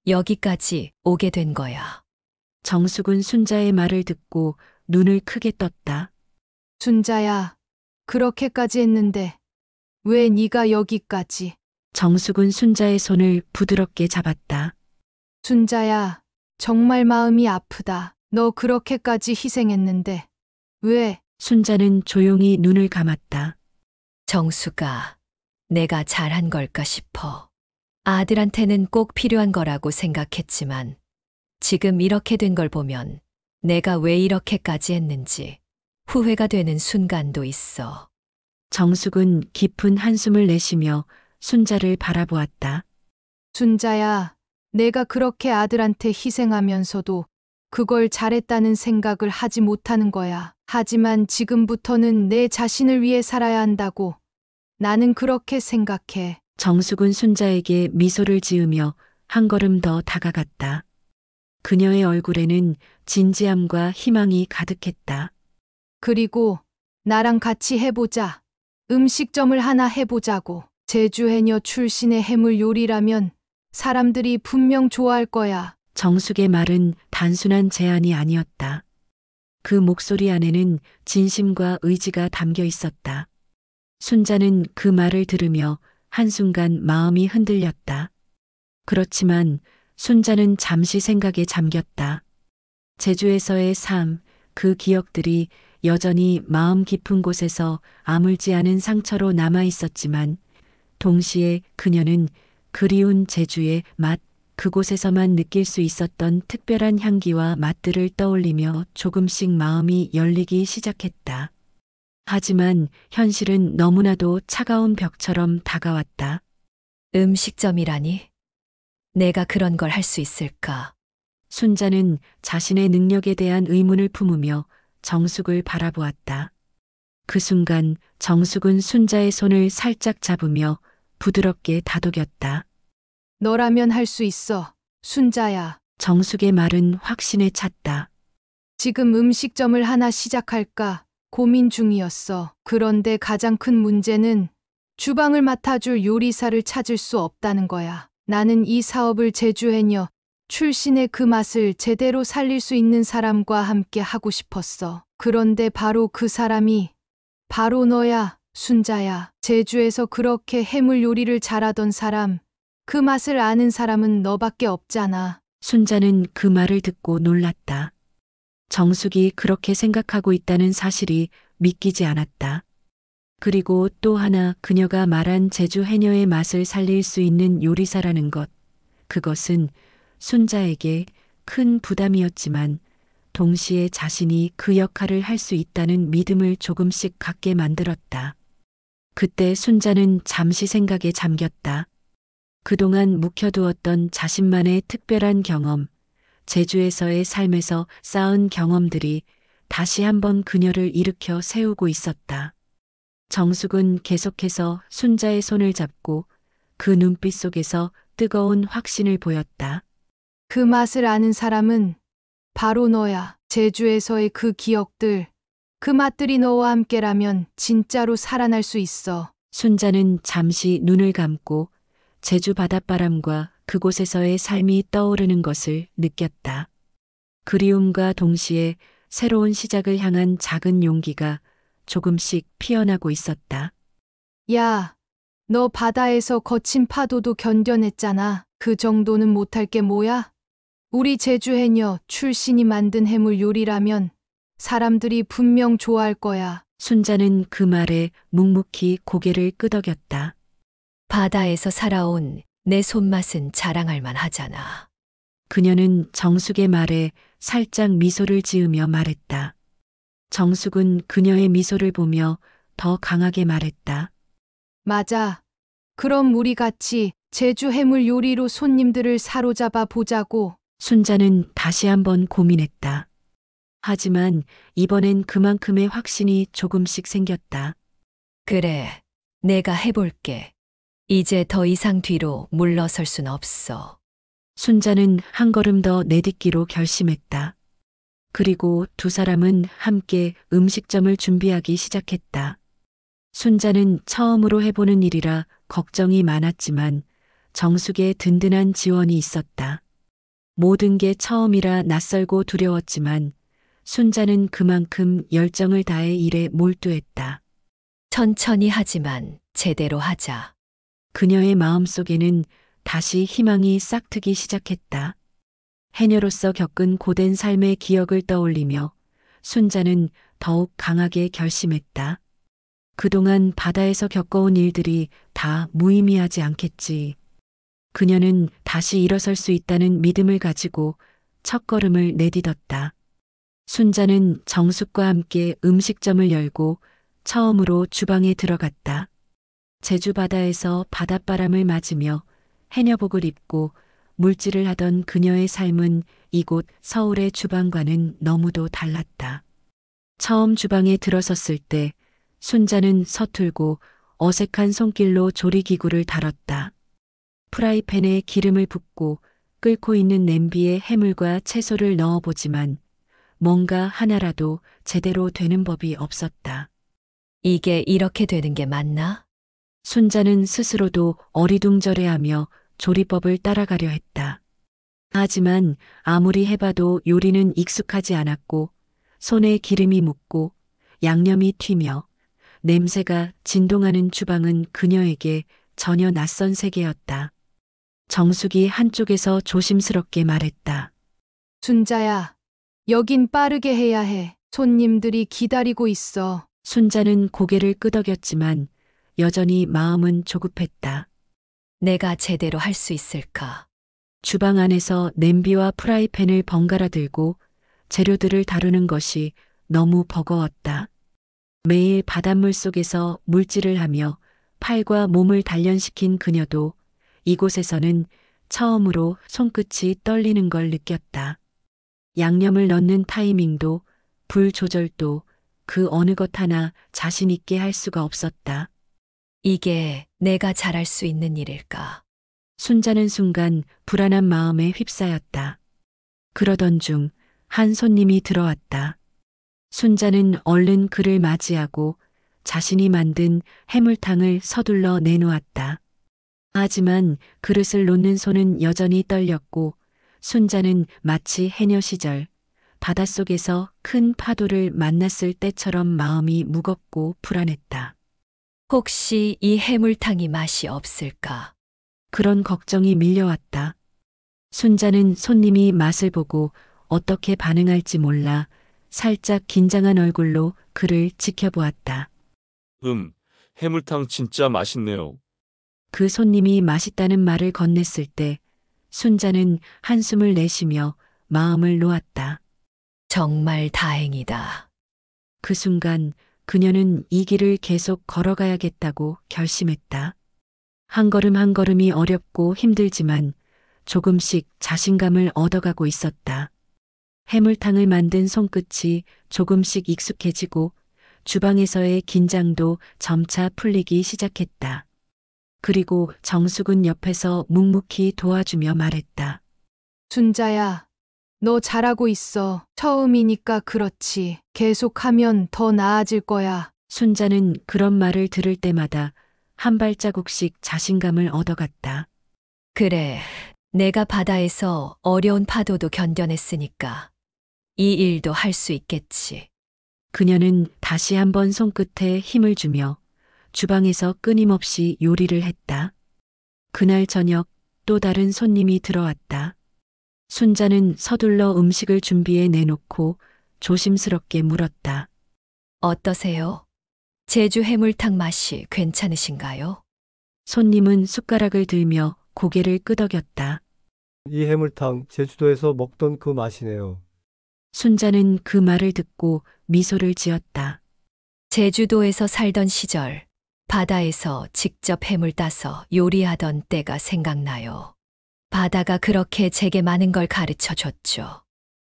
[SPEAKER 2] 여기까지 오게 된 거야.
[SPEAKER 1] 정숙은 순자의 말을 듣고 눈을 크게 떴다.
[SPEAKER 9] 순자야, 그렇게까지 했는데 왜 네가 여기까지?
[SPEAKER 1] 정숙은 순자의 손을 부드럽게 잡았다.
[SPEAKER 9] 순자야, 정말 마음이 아프다. 너 그렇게까지 희생했는데 왜?
[SPEAKER 1] 순자는 조용히 눈을 감았다.
[SPEAKER 2] 정수가 내가 잘한 걸까 싶어. 아들한테는 꼭 필요한 거라고 생각했지만 지금 이렇게 된 걸 보면 내가 왜 이렇게까지 했는지 후회가 되는 순간도 있어.
[SPEAKER 1] 정숙은 깊은 한숨을 내쉬며 순자를 바라보았다.
[SPEAKER 9] 순자야, 내가 그렇게 아들한테 희생하면서도 그걸 잘했다는 생각을 하지 못하는 거야. 하지만 지금부터는 내 자신을 위해 살아야 한다고. 나는 그렇게 생각해.
[SPEAKER 1] 정숙은 순자에게 미소를 지으며 한 걸음 더 다가갔다. 그녀의 얼굴에는 진지함과 희망이 가득했다.
[SPEAKER 9] 그리고 나랑 같이 해보자. 음식점을 하나 해보자고. 제주 해녀 출신의 해물 요리라면 사람들이 분명 좋아할 거야.
[SPEAKER 1] 정숙의 말은 단순한 제안이 아니었다. 그 목소리 안에는 진심과 의지가 담겨 있었다. 순자는 그 말을 들으며 한순간 마음이 흔들렸다. 그렇지만 순자는 잠시 생각에 잠겼다. 제주에서의 삶, 그 기억들이 여전히 마음 깊은 곳에서 아물지 않은 상처로 남아 있었지만 동시에 그녀는 그리운 제주의 맛, 그곳에서만 느낄 수 있었던 특별한 향기와 맛들을 떠올리며 조금씩 마음이 열리기 시작했다. 하지만 현실은 너무나도 차가운 벽처럼 다가왔다.
[SPEAKER 2] 음식점이라니? 내가 그런 걸 할 수 있을까?
[SPEAKER 1] 순자는 자신의 능력에 대한 의문을 품으며 정숙을 바라보았다. 그 순간 정숙은 순자의 손을 살짝 잡으며 부드럽게 다독였다.
[SPEAKER 9] 너라면 할 수 있어. 순자야.
[SPEAKER 1] 정숙의 말은 확신에 찼다.
[SPEAKER 9] 지금 음식점을 하나 시작할까 고민 중이었어. 그런데 가장 큰 문제는 주방을 맡아줄 요리사를 찾을 수 없다는 거야. 나는 이 사업을 제주해녀 출신의 그 맛을 제대로 살릴 수 있는 사람과 함께 하고 싶었어. 그런데 바로 그 사람이 바로 너야, 순자야. 제주에서 그렇게 해물 요리를 잘하던 사람, 그 맛을 아는 사람은 너밖에 없잖아.
[SPEAKER 1] 순자는 그 말을 듣고 놀랐다. 정숙이 그렇게 생각하고 있다는 사실이 믿기지 않았다. 그리고 또 하나 그녀가 말한 제주 해녀의 맛을 살릴 수 있는 요리사라는 것. 그것은 순자에게 큰 부담이었지만 동시에 자신이 그 역할을 할 수 있다는 믿음을 조금씩 갖게 만들었다. 그때 순자는 잠시 생각에 잠겼다. 그동안 묵혀두었던 자신만의 특별한 경험, 제주에서의 삶에서 쌓은 경험들이 다시 한번 그녀를 일으켜 세우고 있었다. 정숙은 계속해서 순자의 손을 잡고 그 눈빛 속에서 뜨거운 확신을 보였다.
[SPEAKER 9] 그 맛을 아는 사람은 바로 너야. 제주에서의 그 기억들, 그 맛들이 너와 함께라면 진짜로 살아날 수 있어.
[SPEAKER 1] 순자는 잠시 눈을 감고 제주 바닷바람과 그곳에서의 삶이 떠오르는 것을 느꼈다. 그리움과 동시에 새로운 시작을 향한 작은 용기가 조금씩 피어나고 있었다.
[SPEAKER 9] 야, 너 바다에서 거친 파도도 견뎌냈잖아. 그 정도는 못할 게 뭐야? 우리 제주 해녀 출신이 만든 해물 요리라면 사람들이 분명 좋아할 거야.
[SPEAKER 1] 순자는 그 말에 묵묵히 고개를 끄덕였다.
[SPEAKER 2] 바다에서 살아온 내 손맛은 자랑할 만하잖아.
[SPEAKER 1] 그녀는 정숙의 말에 살짝 미소를 지으며 말했다. 정숙은 그녀의 미소를 보며 더 강하게 말했다.
[SPEAKER 9] 맞아. 그럼 우리 같이 제주 해물 요리로 손님들을 사로잡아 보자고.
[SPEAKER 1] 순자는 다시 한번 고민했다. 하지만 이번엔 그만큼의 확신이 조금씩 생겼다.
[SPEAKER 2] 그래, 내가 해볼게. 이제 더 이상 뒤로 물러설 순 없어.
[SPEAKER 1] 순자는 한 걸음 더 내딛기로 결심했다. 그리고 두 사람은 함께 음식점을 준비하기 시작했다. 순자는 처음으로 해보는 일이라 걱정이 많았지만 정숙의 든든한 지원이 있었다. 모든 게 처음이라 낯설고 두려웠지만 순자는 그만큼 열정을 다해 일에 몰두했다.
[SPEAKER 2] 천천히 하지만 제대로 하자.
[SPEAKER 1] 그녀의 마음속에는 다시 희망이 싹트기 시작했다. 해녀로서 겪은 고된 삶의 기억을 떠올리며 순자는 더욱 강하게 결심했다. 그동안 바다에서 겪어온 일들이 다 무의미하지 않겠지. 그녀는 다시 일어설 수 있다는 믿음을 가지고 첫걸음을 내딛었다. 순자는 정숙과 함께 음식점을 열고 처음으로 주방에 들어갔다. 제주 바다에서 바닷바람을 맞으며 해녀복을 입고 물질을 하던 그녀의 삶은 이곳 서울의 주방과는 너무도 달랐다. 처음 주방에 들어섰을 때 순자는 서툴고 어색한 손길로 조리기구를 다뤘다. 프라이팬에 기름을 붓고 끓고 있는 냄비에 해물과 채소를 넣어보지만 뭔가 하나라도 제대로 되는 법이 없었다.
[SPEAKER 2] 이게 이렇게 되는 게 맞나?
[SPEAKER 1] 순자는 스스로도 어리둥절해하며 조리법을 따라가려 했다. 하지만 아무리 해봐도 요리는 익숙하지 않았고 손에 기름이 묻고 양념이 튀며 냄새가 진동하는 주방은 그녀에게 전혀 낯선 세계였다. 정숙이 한쪽에서 조심스럽게 말했다.
[SPEAKER 9] 순자야, 여긴 빠르게 해야 해. 손님들이 기다리고 있어.
[SPEAKER 1] 순자는 고개를 끄덕였지만 여전히 마음은 조급했다.
[SPEAKER 2] 내가 제대로 할 수 있을까?
[SPEAKER 1] 주방 안에서 냄비와 프라이팬을 번갈아 들고 재료들을 다루는 것이 너무 버거웠다. 매일 바닷물 속에서 물질을 하며 팔과 몸을 단련시킨 그녀도 이곳에서는 처음으로 손끝이 떨리는 걸 느꼈다. 양념을 넣는 타이밍도 불 조절도 그 어느 것 하나 자신 있게 할 수가 없었다.
[SPEAKER 2] 이게 내가 잘할 수 있는 일일까?
[SPEAKER 1] 순자는 순간 불안한 마음에 휩싸였다. 그러던 중 한 손님이 들어왔다. 순자는 얼른 그를 맞이하고 자신이 만든 해물탕을 서둘러 내놓았다. 하지만 그릇을 놓는 손은 여전히 떨렸고 순자는 마치 해녀 시절 바닷속에서 큰 파도를 만났을 때처럼 마음이 무겁고 불안했다.
[SPEAKER 2] 혹시 이 해물탕이 맛이 없을까?
[SPEAKER 1] 그런 걱정이 밀려왔다. 순자는 손님이 맛을 보고 어떻게 반응할지 몰라 살짝 긴장한 얼굴로 그를 지켜보았다.
[SPEAKER 4] 해물탕 진짜 맛있네요.
[SPEAKER 1] 그 손님이 맛있다는 말을 건넸을 때 순자는 한숨을 내쉬며 마음을 놓았다.
[SPEAKER 2] 정말 다행이다.
[SPEAKER 1] 그 순간 그녀는 이 길을 계속 걸어가야겠다고 결심했다. 한 걸음 한 걸음이 어렵고 힘들지만 조금씩 자신감을 얻어가고 있었다. 해물탕을 만든 손끝이 조금씩 익숙해지고 주방에서의 긴장도 점차 풀리기 시작했다. 그리고 정숙은 옆에서 묵묵히 도와주며 말했다.
[SPEAKER 9] 순자야, 너 잘하고 있어. 처음이니까 그렇지. 계속하면 더 나아질 거야.
[SPEAKER 1] 순자는 그런 말을 들을 때마다 한 발자국씩 자신감을 얻어갔다.
[SPEAKER 2] 그래, 내가 바다에서 어려운 파도도 견뎌냈으니까 이 일도 할 수 있겠지.
[SPEAKER 1] 그녀는 다시 한번 손끝에 힘을 주며 주방에서 끊임없이 요리를 했다. 그날 저녁 또 다른 손님이 들어왔다. 순자는 서둘러 음식을 준비해 내놓고 조심스럽게 물었다.
[SPEAKER 2] 어떠세요? 제주 해물탕 맛이 괜찮으신가요?
[SPEAKER 1] 손님은 숟가락을 들며 고개를 끄덕였다.
[SPEAKER 10] 이 해물탕 제주도에서 먹던 그 맛이네요.
[SPEAKER 1] 순자는 그 말을 듣고 미소를 지었다.
[SPEAKER 2] 제주도에서 살던 시절 바다에서 직접 해물 따서 요리하던 때가 생각나요. 바다가 그렇게 제게 많은 걸 가르쳐 줬죠.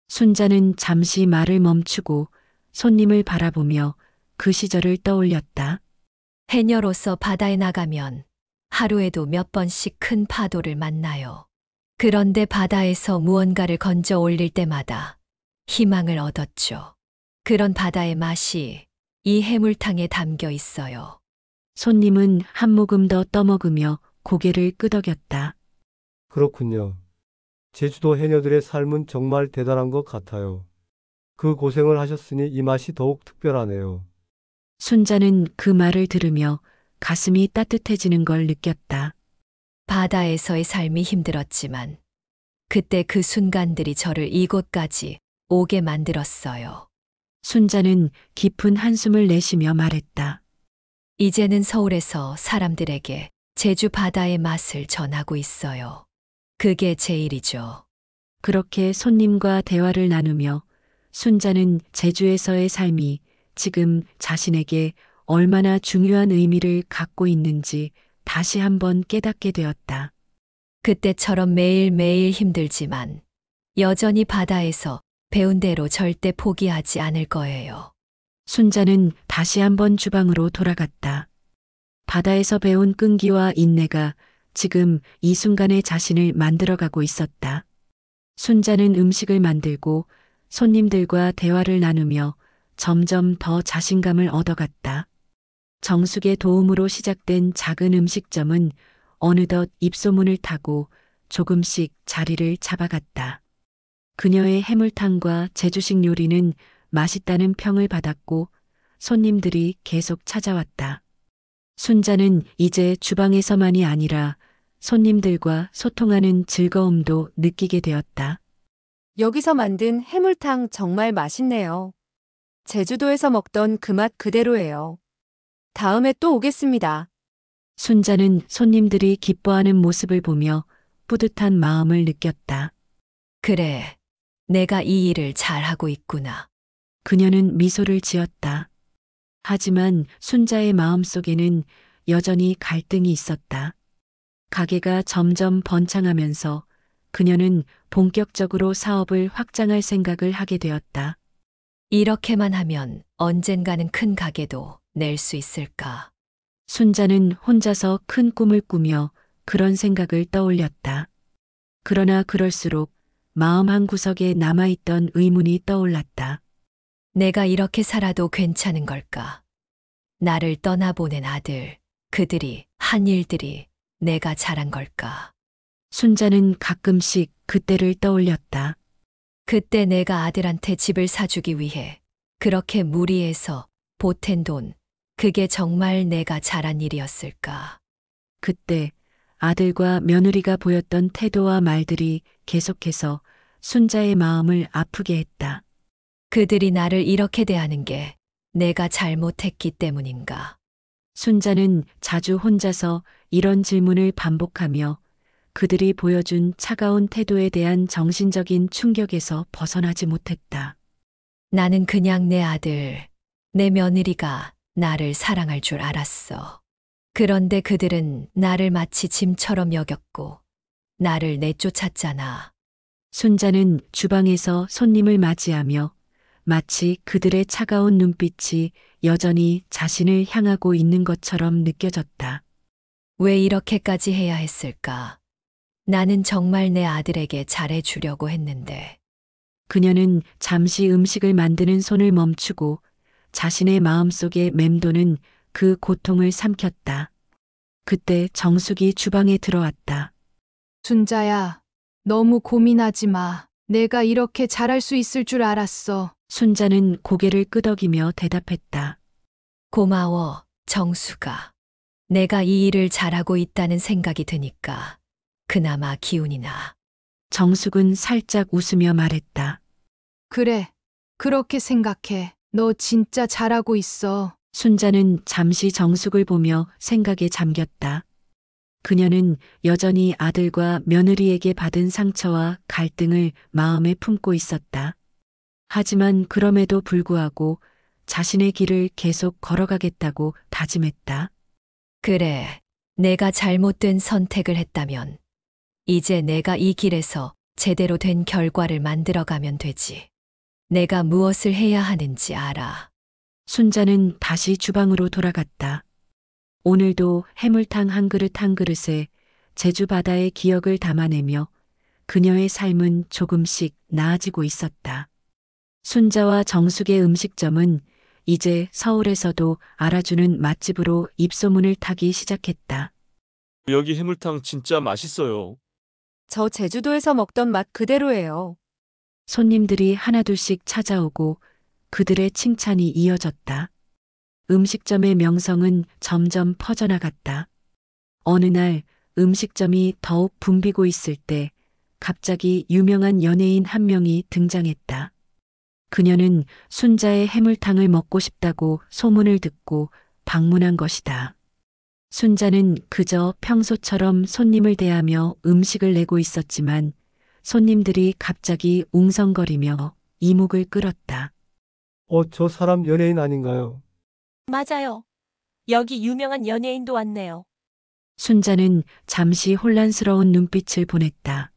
[SPEAKER 1] 순자는 잠시 말을 멈추고 손님을 바라보며 그 시절을 떠올렸다.
[SPEAKER 2] 해녀로서 바다에 나가면 하루에도 몇 번씩 큰 파도를 만나요. 그런데 바다에서 무언가를 건져 올릴 때마다 희망을 얻었죠. 그런 바다의 맛이 이 해물탕에 담겨 있어요.
[SPEAKER 1] 손님은 한 모금 더 떠먹으며 고개를 끄덕였다.
[SPEAKER 10] 그렇군요. 제주도 해녀들의 삶은 정말 대단한 것 같아요. 그 고생을 하셨으니 이 맛이 더욱 특별하네요.
[SPEAKER 1] 순자는 그 말을 들으며 가슴이 따뜻해지는 걸 느꼈다.
[SPEAKER 2] 바다에서의 삶이 힘들었지만 그때 그 순간들이 저를 이곳까지 오게 만들었어요.
[SPEAKER 1] 순자는 깊은 한숨을 내쉬며 말했다.
[SPEAKER 2] 이제는 서울에서 사람들에게 제주 바다의 맛을 전하고 있어요. 그게 제 일이죠.
[SPEAKER 1] 그렇게 손님과 대화를 나누며 순자는 제주에서의 삶이 지금 자신에게 얼마나 중요한 의미를 갖고 있는지 다시 한번 깨닫게 되었다.
[SPEAKER 2] 그때처럼 매일매일 힘들지만 여전히 바다에서 배운 대로 절대 포기하지 않을 거예요.
[SPEAKER 1] 순자는 다시 한번 주방으로 돌아갔다. 바다에서 배운 끈기와 인내가 지금 이 순간의 자신을 만들어가고 있었다. 순자는 음식을 만들고 손님들과 대화를 나누며 점점 더 자신감을 얻어갔다. 정숙의 도움으로 시작된 작은 음식점은 어느덧 입소문을 타고 조금씩 자리를 잡아갔다. 그녀의 해물탕과 제주식 요리는 맛있다는 평을 받았고 손님들이 계속 찾아왔다. 순자는 이제 주방에서만이 아니라 손님들과 소통하는 즐거움도 느끼게 되었다.
[SPEAKER 5] 여기서 만든 해물탕 정말 맛있네요. 제주도에서 먹던 그 맛 그대로예요. 다음에 또 오겠습니다.
[SPEAKER 1] 순자는 손님들이 기뻐하는 모습을 보며 뿌듯한 마음을 느꼈다.
[SPEAKER 2] 그래, 내가 이 일을 잘하고 있구나.
[SPEAKER 1] 그녀는 미소를 지었다. 하지만 순자의 마음속에는 여전히 갈등이 있었다. 가게가 점점 번창하면서 그녀는 본격적으로 사업을 확장할 생각을 하게 되었다.
[SPEAKER 2] 이렇게만 하면 언젠가는 큰 가게도 낼 수 있을까?
[SPEAKER 1] 순자는 혼자서 큰 꿈을 꾸며 그런 생각을 떠올렸다. 그러나 그럴수록 마음 한구석에 남아있던 의문이 떠올랐다.
[SPEAKER 2] 내가 이렇게 살아도 괜찮은 걸까? 나를 떠나보낸 아들, 그들이 한 일들이 내가 잘한 걸까?
[SPEAKER 1] 순자는 가끔씩 그때를 떠올렸다.
[SPEAKER 2] 그때 내가 아들한테 집을 사주기 위해 그렇게 무리해서 보탠 돈, 그게 정말 내가 잘한 일이었을까?
[SPEAKER 1] 그때 아들과 며느리가 보였던 태도와 말들이 계속해서 순자의 마음을 아프게 했다.
[SPEAKER 2] 그들이 나를 이렇게 대하는 게 내가 잘못했기 때문인가?
[SPEAKER 1] 순자는 자주 혼자서 이런 질문을 반복하며 그들이 보여준 차가운 태도에 대한 정신적인 충격에서 벗어나지 못했다.
[SPEAKER 2] 나는 그냥 내 아들, 내 며느리가 나를 사랑할 줄 알았어. 그런데 그들은 나를 마치 짐처럼 여겼고 나를 내쫓았잖아.
[SPEAKER 1] 순자는 주방에서 손님을 맞이하며 마치 그들의 차가운 눈빛이 여전히 자신을 향하고 있는 것처럼 느껴졌다.
[SPEAKER 2] 왜 이렇게까지 해야 했을까? 나는 정말 내 아들에게 잘해주려고 했는데.
[SPEAKER 1] 그녀는 잠시 음식을 만드는 손을 멈추고 자신의 마음속에 맴도는 그 고통을 삼켰다. 그때 정숙이 주방에 들어왔다.
[SPEAKER 9] 순자야, 너무 고민하지 마. 내가 이렇게 잘할 수 있을 줄 알았어.
[SPEAKER 1] 순자는 고개를 끄덕이며 대답했다.
[SPEAKER 2] 고마워, 정수가. 내가 이 일을 잘하고 있다는 생각이 드니까 그나마 기운이 나.
[SPEAKER 1] 정숙은 살짝 웃으며 말했다.
[SPEAKER 9] 그래, 그렇게 생각해. 너 진짜 잘하고 있어.
[SPEAKER 1] 순자는 잠시 정숙을 보며 생각에 잠겼다. 그녀는 여전히 아들과 며느리에게 받은 상처와 갈등을 마음에 품고 있었다. 하지만 그럼에도 불구하고 자신의 길을 계속 걸어가겠다고 다짐했다.
[SPEAKER 2] 그래, 내가 잘못된 선택을 했다면 이제 내가 이 길에서 제대로 된 결과를 만들어가면 되지. 내가 무엇을 해야 하는지 알아.
[SPEAKER 1] 순자는 다시 주방으로 돌아갔다. 오늘도 해물탕 한 그릇 한 그릇에 제주 바다의 기억을 담아내며 그녀의 삶은 조금씩 나아지고 있었다. 순자와 정숙의 음식점은 이제 서울에서도 알아주는 맛집으로 입소문을 타기 시작했다.
[SPEAKER 4] 여기 해물탕 진짜 맛있어요.
[SPEAKER 5] 저 제주도에서 먹던 맛 그대로예요.
[SPEAKER 1] 손님들이 하나둘씩 찾아오고 그들의 칭찬이 이어졌다. 음식점의 명성은 점점 퍼져나갔다. 어느 날 음식점이 더욱 붐비고 있을 때 갑자기 유명한 연예인 한 명이 등장했다. 그녀는 순자의 해물탕을 먹고 싶다고 소문을 듣고 방문한 것이다. 순자는 그저 평소처럼 손님을 대하며 음식을 내고 있었지만 손님들이 갑자기 웅성거리며 이목을 끌었다.
[SPEAKER 10] 저 사람 연예인 아닌가요?
[SPEAKER 11] 맞아요. 여기 유명한 연예인도 왔네요.
[SPEAKER 1] 순자는 잠시 혼란스러운 눈빛을 보냈다.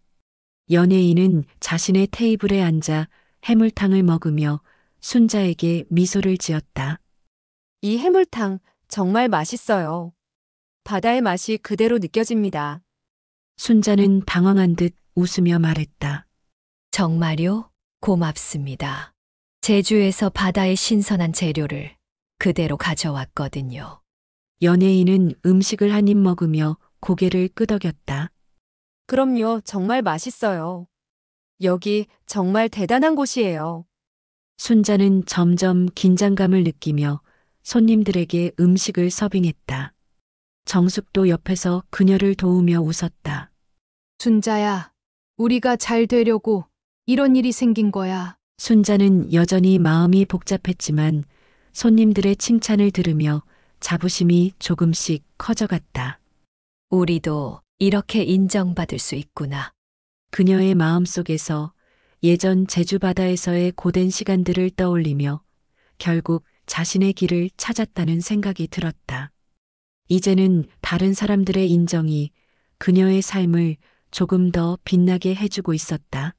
[SPEAKER 1] 연예인은 자신의 테이블에 앉아 해물탕을 먹으며 순자에게 미소를 지었다.
[SPEAKER 5] 이 해물탕 정말 맛있어요. 바다의 맛이 그대로 느껴집니다.
[SPEAKER 1] 순자는 당황한 듯 웃으며 말했다.
[SPEAKER 2] 정말요? 고맙습니다. 제주에서 바다의 신선한 재료를 그대로 가져왔거든요.
[SPEAKER 1] 연예인은 음식을 한 입 먹으며 고개를 끄덕였다.
[SPEAKER 5] 그럼요, 정말 맛있어요. 여기 정말 대단한 곳이에요.
[SPEAKER 1] 순자는 점점 긴장감을 느끼며 손님들에게 음식을 서빙했다. 정숙도 옆에서 그녀를 도우며 웃었다.
[SPEAKER 9] 순자야, 우리가 잘 되려고 이런 일이 생긴 거야.
[SPEAKER 1] 순자는 여전히 마음이 복잡했지만 손님들의 칭찬을 들으며 자부심이 조금씩 커져갔다.
[SPEAKER 2] 우리도 이렇게 인정받을 수 있구나.
[SPEAKER 1] 그녀의 마음속에서 예전 제주 바다에서의 고된 시간들을 떠올리며 결국 자신의 길을 찾았다는 생각이 들었다. 이제는 다른 사람들의 인정이 그녀의 삶을 조금 더 빛나게 해주고 있었다.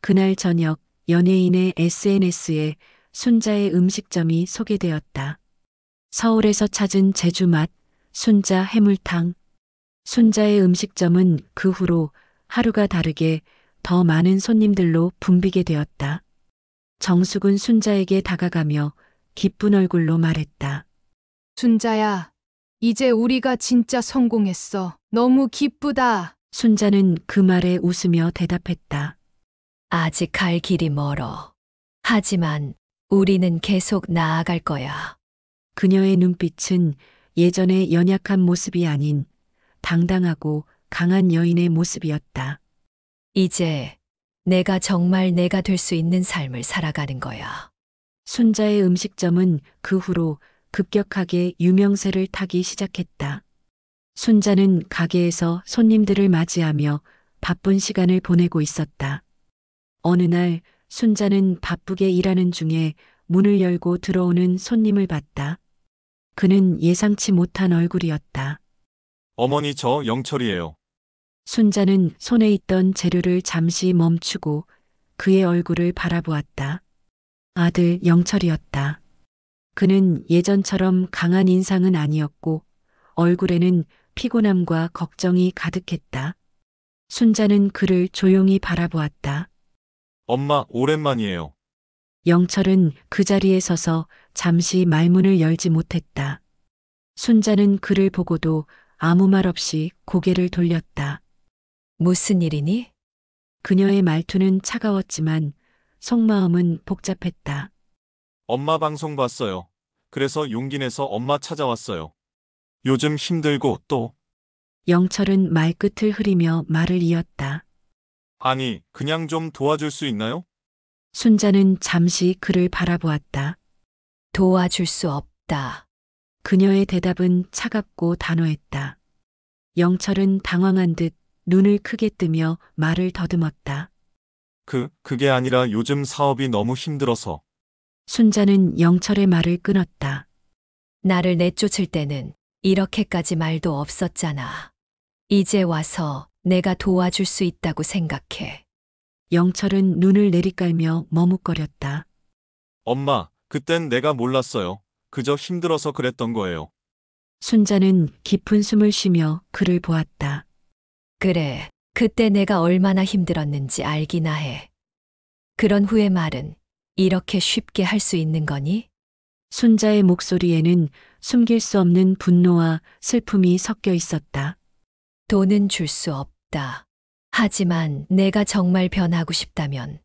[SPEAKER 1] 그날 저녁 연예인의 SNS에 순자의 음식점이 소개되었다. 서울에서 찾은 제주맛, 순자 해물탕. 순자의 음식점은 그 후로 하루가 다르게 더 많은 손님들로 붐비게 되었다. 정숙은 순자에게 다가가며 기쁜 얼굴로 말했다.
[SPEAKER 9] 순자야, 이제 우리가 진짜 성공했어. 너무 기쁘다.
[SPEAKER 1] 순자는 그 말에 웃으며 대답했다.
[SPEAKER 2] 아직 갈 길이 멀어. 하지만 우리는 계속 나아갈 거야.
[SPEAKER 1] 그녀의 눈빛은 예전의 연약한 모습이 아닌 당당하고 강한 여인의 모습이었다.
[SPEAKER 2] 이제 내가 정말 내가 될 수 있는 삶을 살아가는 거야.
[SPEAKER 1] 순자의 음식점은 그 후로 급격하게 유명세를 타기 시작했다. 순자는 가게에서 손님들을 맞이하며 바쁜 시간을 보내고 있었다. 어느 날 순자는 바쁘게 일하는 중에 문을 열고 들어오는 손님을 봤다. 그는 예상치 못한 얼굴이었다.
[SPEAKER 6] 어머니, 저 영철이에요.
[SPEAKER 1] 순자는 손에 있던 재료를 잠시 멈추고 그의 얼굴을 바라보았다. 아들 영철이었다. 그는 예전처럼 강한 인상은 아니었고 얼굴에는 피곤함과 걱정이 가득했다. 순자는 그를 조용히 바라보았다.
[SPEAKER 6] 엄마, 오랜만이에요.
[SPEAKER 1] 영철은 그 자리에 서서 잠시 말문을 열지 못했다. 순자는 그를 보고도 아무 말 없이 고개를 돌렸다.
[SPEAKER 2] 무슨 일이니?
[SPEAKER 1] 그녀의 말투는 차가웠지만 속마음은 복잡했다.
[SPEAKER 6] 엄마 방송 봤어요. 그래서 용기 내서 엄마 찾아왔어요. 요즘 힘들고 또.
[SPEAKER 1] 영철은 말끝을 흐리며 말을 이었다.
[SPEAKER 6] 아니, 그냥 좀 도와줄 수 있나요?
[SPEAKER 1] 순자는 잠시 그를 바라보았다.
[SPEAKER 2] 도와줄 수 없다.
[SPEAKER 1] 그녀의 대답은 차갑고 단호했다. 영철은 당황한 듯 눈을 크게 뜨며 말을 더듬었다.
[SPEAKER 6] 그게 아니라 요즘 사업이 너무 힘들어서.
[SPEAKER 1] 순자는 영철의 말을 끊었다.
[SPEAKER 2] 나를 내쫓을 때는 이렇게까지 말도 없었잖아. 이제 와서 내가 도와줄 수 있다고 생각해.
[SPEAKER 1] 영철은 눈을 내리깔며 머뭇거렸다.
[SPEAKER 6] 엄마, 그땐 내가 몰랐어요. 그저 힘들어서 그랬던 거예요.
[SPEAKER 1] 순자는 깊은 숨을 쉬며 그를 보았다.
[SPEAKER 2] 그래, 그때 내가 얼마나 힘들었는지 알기나 해. 그런 후의 말은 이렇게 쉽게 할 수 있는 거니?
[SPEAKER 1] 순자의 목소리에는 숨길 수 없는 분노와 슬픔이 섞여 있었다.
[SPEAKER 2] 돈은 줄 수 없다. 하지만 내가 정말 변하고 싶다면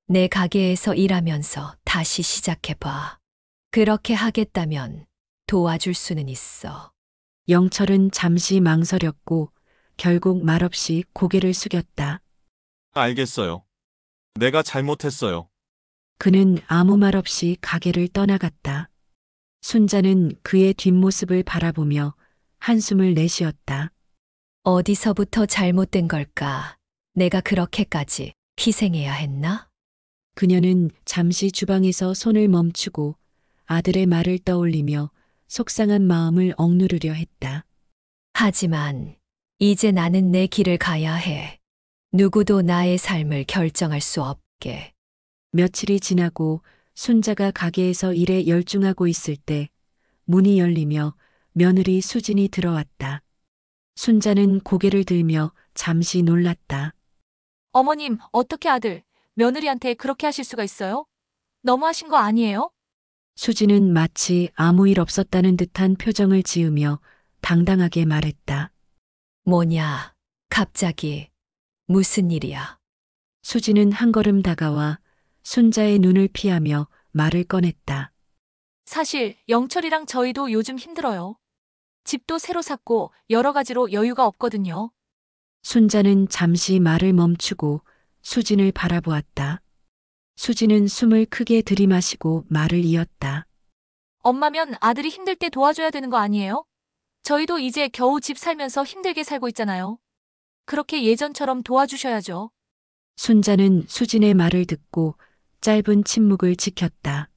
[SPEAKER 2] 내 가게에서 일하면서 다시 시작해봐. 그렇게 하겠다면 도와줄 수는 있어.
[SPEAKER 1] 영철은 잠시 망설였고 결국 말없이 고개를 숙였다.
[SPEAKER 6] 알겠어요. 내가 잘못했어요.
[SPEAKER 1] 그는 아무 말 없이 가게를 떠나갔다. 순자는 그의 뒷모습을 바라보며 한숨을 내쉬었다.
[SPEAKER 2] 어디서부터 잘못된 걸까? 내가 그렇게까지 희생해야 했나?
[SPEAKER 1] 그녀는 잠시 주방에서 손을 멈추고 아들의 말을 떠올리며 속상한 마음을 억누르려 했다.
[SPEAKER 2] 하지만 이제 나는 내 길을 가야 해. 누구도 나의 삶을 결정할 수 없게.
[SPEAKER 1] 며칠이 지나고 순자가 가게에서 일에 열중하고 있을 때 문이 열리며 며느리 수진이 들어왔다. 순자는 고개를 들며 잠시 놀랐다.
[SPEAKER 11] 어머님, 어떻게 아들, 며느리한테 그렇게 하실 수가 있어요? 너무하신 거 아니에요?
[SPEAKER 1] 수진은 마치 아무 일 없었다는 듯한 표정을 지으며 당당하게 말했다.
[SPEAKER 2] 뭐냐, 갑자기 무슨 일이야?
[SPEAKER 1] 수진은 한 걸음 다가와 순자의 눈을 피하며 말을 꺼냈다.
[SPEAKER 11] 사실 영철이랑 저희도 요즘 힘들어요. 집도 새로 샀고 여러 가지로 여유가 없거든요.
[SPEAKER 1] 순자는 잠시 말을 멈추고 수진을 바라보았다. 수진은 숨을 크게 들이마시고 말을 이었다.
[SPEAKER 11] 엄마면 아들이 힘들 때 도와줘야 되는 거 아니에요? 저희도 이제 겨우 집 살면서 힘들게 살고 있잖아요. 그렇게 예전처럼 도와주셔야죠.
[SPEAKER 1] 순자는 수진의 말을 듣고 짧은 침묵을 지켰다.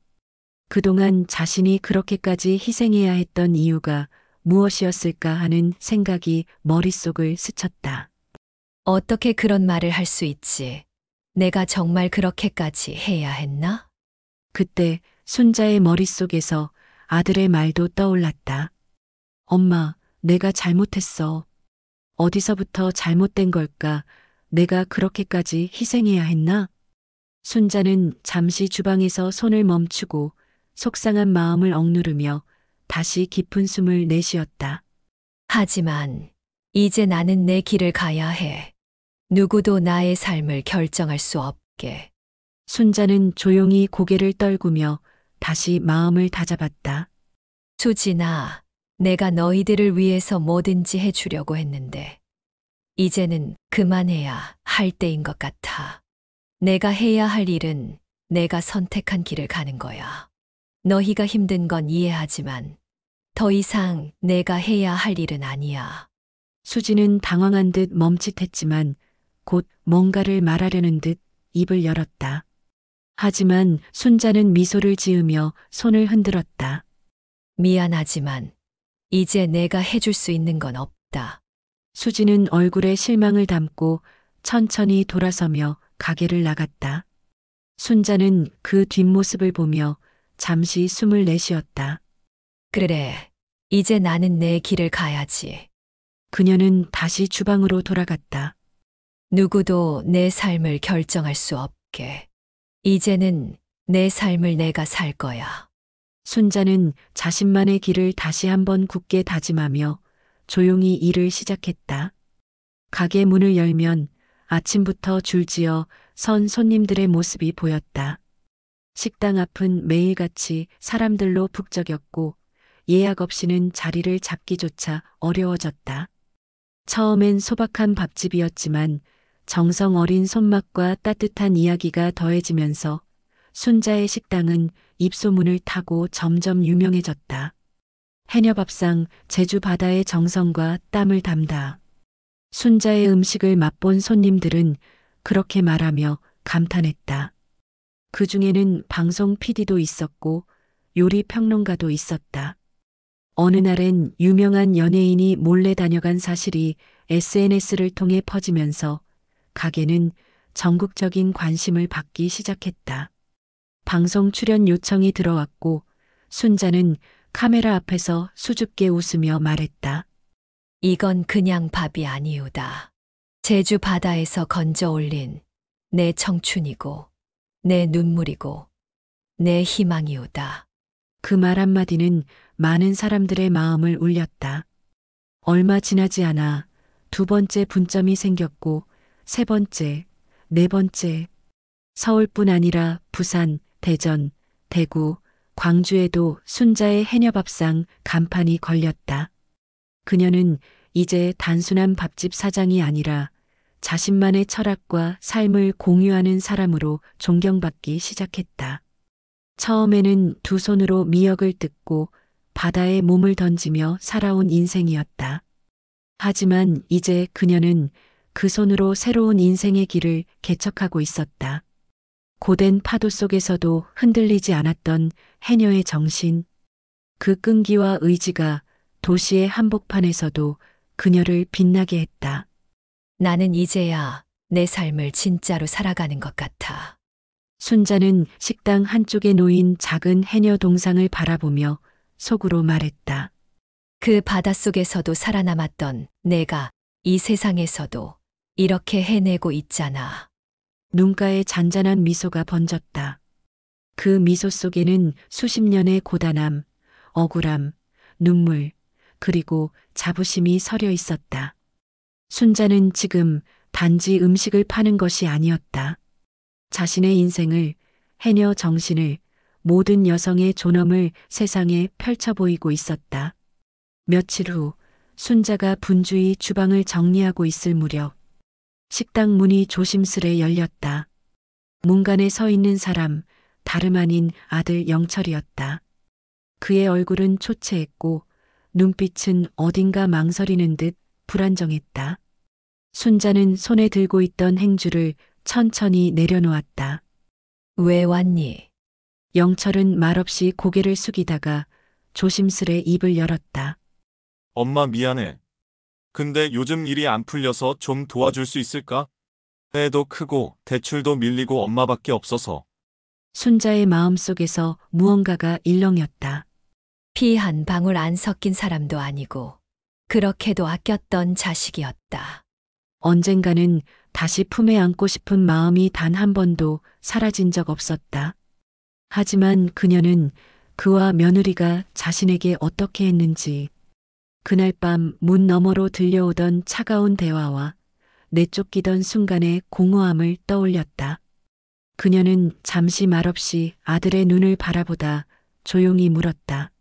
[SPEAKER 1] 그동안 자신이 그렇게까지 희생해야 했던 이유가 무엇이었을까 하는 생각이 머릿속을 스쳤다.
[SPEAKER 2] 어떻게 그런 말을 할 수 있지? 내가 정말 그렇게까지 해야 했나?
[SPEAKER 1] 그때 순자의 머릿속에서 아들의 말도 떠올랐다. 엄마, 내가 잘못했어. 어디서부터 잘못된 걸까? 내가 그렇게까지 희생해야 했나? 순자는 잠시 주방에서 손을 멈추고 속상한 마음을 억누르며 다시 깊은 숨을 내쉬었다.
[SPEAKER 2] 하지만 이제 나는 내 길을 가야 해. 누구도 나의 삶을 결정할 수 없게.
[SPEAKER 1] 순자는 조용히 고개를 떨구며 다시 마음을 다잡았다.
[SPEAKER 2] 수진아, 내가 너희들을 위해서 뭐든지 해주려고 했는데 이제는 그만해야 할 때인 것 같아. 내가 해야 할 일은 내가 선택한 길을 가는 거야. 너희가 힘든 건 이해하지만 더 이상 내가 해야 할 일은 아니야.
[SPEAKER 1] 수지는 당황한 듯 멈칫했지만 곧 뭔가를 말하려는 듯 입을 열었다. 하지만 순자는 미소를 지으며 손을 흔들었다.
[SPEAKER 2] 미안하지만 이제 내가 해줄 수 있는 건 없다.
[SPEAKER 1] 수지는 얼굴에 실망을 담고 천천히 돌아서며 가게를 나갔다. 순자는 그 뒷모습을 보며 잠시 숨을 내쉬었다.
[SPEAKER 2] 그래, 이제 나는 내 길을 가야지.
[SPEAKER 1] 그녀는 다시 주방으로 돌아갔다.
[SPEAKER 2] 누구도 내 삶을 결정할 수 없게. 이제는 내 삶을 내가 살 거야.
[SPEAKER 1] 순자는 자신만의 길을 다시 한번 굳게 다짐하며 조용히 일을 시작했다. 가게 문을 열면 아침부터 줄지어 선 손님들의 모습이 보였다. 식당 앞은 매일같이 사람들로 북적였고 예약 없이는 자리를 잡기조차 어려워졌다. 처음엔 소박한 밥집이었지만 정성 어린 손맛과 따뜻한 이야기가 더해지면서 순자의 식당은 입소문을 타고 점점 유명해졌다. 해녀밥상 제주 바다의 정성과 땀을 담다. 순자의 음식을 맛본 손님들은 그렇게 말하며 감탄했다. 그 중에는 방송 PD도 있었고 요리 평론가도 있었다. 어느 날엔 유명한 연예인이 몰래 다녀간 사실이 SNS를 통해 퍼지면서 가게는 전국적인 관심을 받기 시작했다. 방송 출연 요청이 들어왔고 순자는 카메라 앞에서 수줍게 웃으며 말했다.
[SPEAKER 2] 이건 그냥 밥이 아니오다. 제주 바다에서 건져 올린 내 청춘이고, 내 눈물이고, 내 희망이오다.
[SPEAKER 1] 그 말 한마디는 많은 사람들의 마음을 울렸다. 얼마 지나지 않아 두 번째 분점이 생겼고 세 번째, 네 번째. 서울뿐 아니라 부산, 대전, 대구, 광주에도 순자의 해녀밥상 간판이 걸렸다. 그녀는 이제 단순한 밥집 사장이 아니라 자신만의 철학과 삶을 공유하는 사람으로 존경받기 시작했다. 처음에는 두 손으로 미역을 뜯고 바다에 몸을 던지며 살아온 인생이었다. 하지만 이제 그녀는 그 손으로 새로운 인생의 길을 개척하고 있었다. 고된 파도 속에서도 흔들리지 않았던 해녀의 정신, 그 끈기와 의지가 도시의 한복판에서도 그녀를 빛나게 했다.
[SPEAKER 2] 나는 이제야 내 삶을 진짜로 살아가는 것 같아.
[SPEAKER 1] 순자는 식당 한쪽에 놓인 작은 해녀 동상을 바라보며 속으로 말했다.
[SPEAKER 2] 그 바닷속에서도 살아남았던 내가 이 세상에서도 이렇게 해내고 있잖아.
[SPEAKER 1] 눈가에 잔잔한 미소가 번졌다. 그 미소 속에는 수십 년의 고단함, 억울함, 눈물, 그리고 자부심이 서려 있었다. 순자는 지금 단지 음식을 파는 것이 아니었다. 자신의 인생을, 해녀 정신을, 모든 여성의 존엄을 세상에 펼쳐 보이고 있었다. 며칠 후 순자가 분주히 주방을 정리하고 있을 무렵 식당 문이 조심스레 열렸다. 문간에 서 있는 사람, 다름 아닌 아들 영철이었다. 그의 얼굴은 초췌했고 눈빛은 어딘가 망설이는 듯 불안정했다. 순자는 손에 들고 있던 행주를 천천히 내려놓았다.
[SPEAKER 2] 왜 왔니?
[SPEAKER 1] 영철은 말없이 고개를 숙이다가 조심스레 입을 열었다.
[SPEAKER 6] 엄마 미안해. 근데 요즘 일이 안 풀려서 좀 도와줄 수 있을까? 애도 크고 대출도 밀리고 엄마밖에 없어서.
[SPEAKER 1] 순자의 마음속에서 무언가가 일렁였다.
[SPEAKER 2] 피 한 방울 안 섞인 사람도 아니고 그렇게도 아꼈던 자식이었다.
[SPEAKER 1] 언젠가는 다시 품에 안고 싶은 마음이 단 한 번도 사라진 적 없었다. 하지만 그녀는 그와 며느리가 자신에게 어떻게 했는지, 그날 밤 문 너머로 들려오던 차가운 대화와 내쫓기던 순간의 공허함을 떠올렸다. 그녀는 잠시 말없이 아들의 눈을 바라보다 조용히 물었다.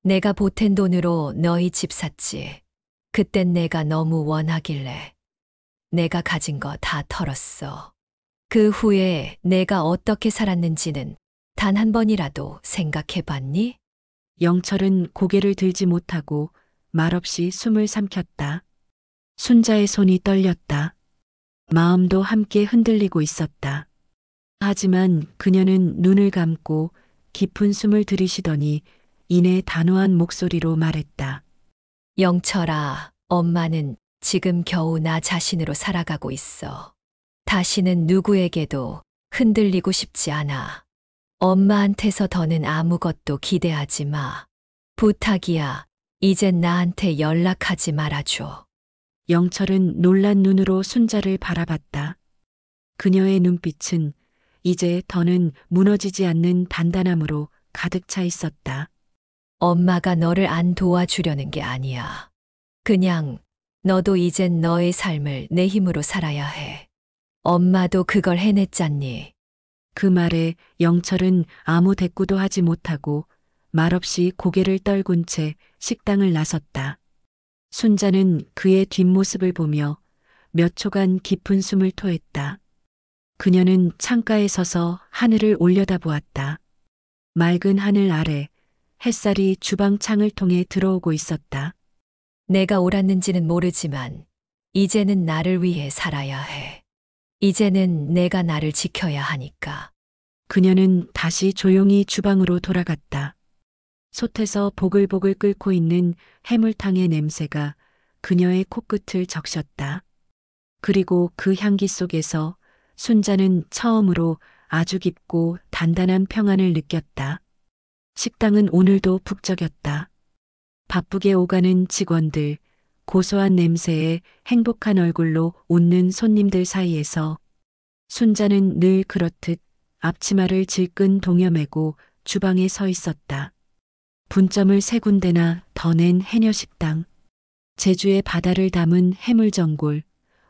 [SPEAKER 2] 내가 보탠 돈으로 너희 집 샀지. 그땐 내가 너무 원하길래. 내가 가진 거 다 털었어. 그 후에 내가 어떻게 살았는지는 단 한 번이라도 생각해 봤니?
[SPEAKER 1] 영철은 고개를 들지 못하고 말없이 숨을 삼켰다. 순자의 손이 떨렸다. 마음도 함께 흔들리고 있었다. 하지만 그녀는 눈을 감고 깊은 숨을 들이쉬더니 이내 단호한 목소리로 말했다.
[SPEAKER 2] 영철아, 엄마는 지금 겨우 나 자신으로 살아가고 있어. 다시는 누구에게도 흔들리고 싶지 않아. 엄마한테서 더는 아무것도 기대하지 마. 부탁이야. 이젠 나한테 연락하지 말아줘.
[SPEAKER 1] 영철은 놀란 눈으로 순자를 바라봤다. 그녀의 눈빛은 이제 더는 무너지지 않는 단단함으로 가득 차 있었다.
[SPEAKER 2] 엄마가 너를 안 도와주려는 게 아니야. 그냥 너도 이젠 너의 삶을 내 힘으로 살아야 해. 엄마도 그걸 해냈잖니.
[SPEAKER 1] 그 말에 영철은 아무 대꾸도 하지 못하고 말없이 고개를 떨군 채 식당을 나섰다. 순자는 그의 뒷모습을 보며 몇 초간 깊은 숨을 토했다. 그녀는 창가에 서서 하늘을 올려다보았다. 맑은 하늘 아래 햇살이 주방 창을 통해 들어오고 있었다.
[SPEAKER 2] 내가 옳았는지는 모르지만 이제는 나를 위해 살아야 해. 이제는 내가 나를 지켜야 하니까.
[SPEAKER 1] 그녀는 다시 조용히 주방으로 돌아갔다. 솥에서 보글보글 끓고 있는 해물탕의 냄새가 그녀의 코끝을 적셨다. 그리고 그 향기 속에서 순자는 처음으로 아주 깊고 단단한 평안을 느꼈다. 식당은 오늘도 북적였다. 바쁘게 오가는 직원들, 고소한 냄새에 행복한 얼굴로 웃는 손님들 사이에서 순자는 늘 그렇듯 앞치마를 질끈 동여매고 주방에 서 있었다. 분점을 세 군데나 더 낸 해녀식당, 제주의 바다를 담은 해물전골,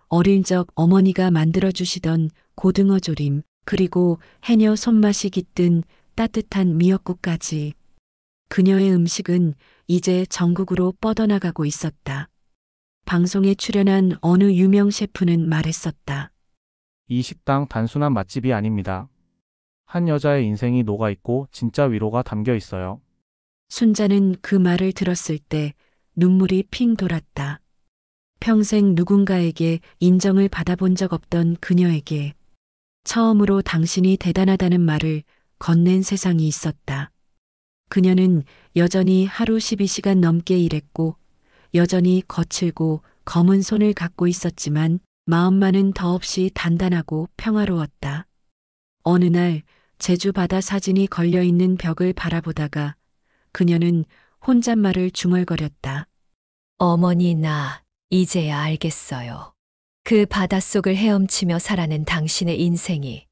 [SPEAKER 1] 어릴 적 어머니가 만들어주시던 고등어 조림, 그리고 해녀 손맛이 깃든 따뜻한 미역국까지. 그녀의 음식은 이제 전국으로 뻗어나가고 있었다. 방송에 출연한 어느 유명 셰프는 말했었다.
[SPEAKER 12] 이 식당 단순한 맛집이 아닙니다. 한 여자의 인생이 녹아있고 진짜 위로가 담겨 있어요.
[SPEAKER 1] 순자는 그 말을 들었을 때 눈물이 핑 돌았다. 평생 누군가에게 인정을 받아본 적 없던 그녀에게 처음으로 당신이 대단하다는 말을 건넨 세상이 있었다. 그녀는 여전히 하루 12시간 넘게 일했고 여전히 거칠고 검은 손을 갖고 있었지만 마음만은 더없이 단단하고 평화로웠다. 어느 날 제주 바다 사진이 걸려있는 벽을 바라보다가 그녀는 혼잣말을 중얼거렸다.
[SPEAKER 2] 어머니, 나 이제야 알겠어요. 그 바닷속을 헤엄치며 살아낸 당신의 인생이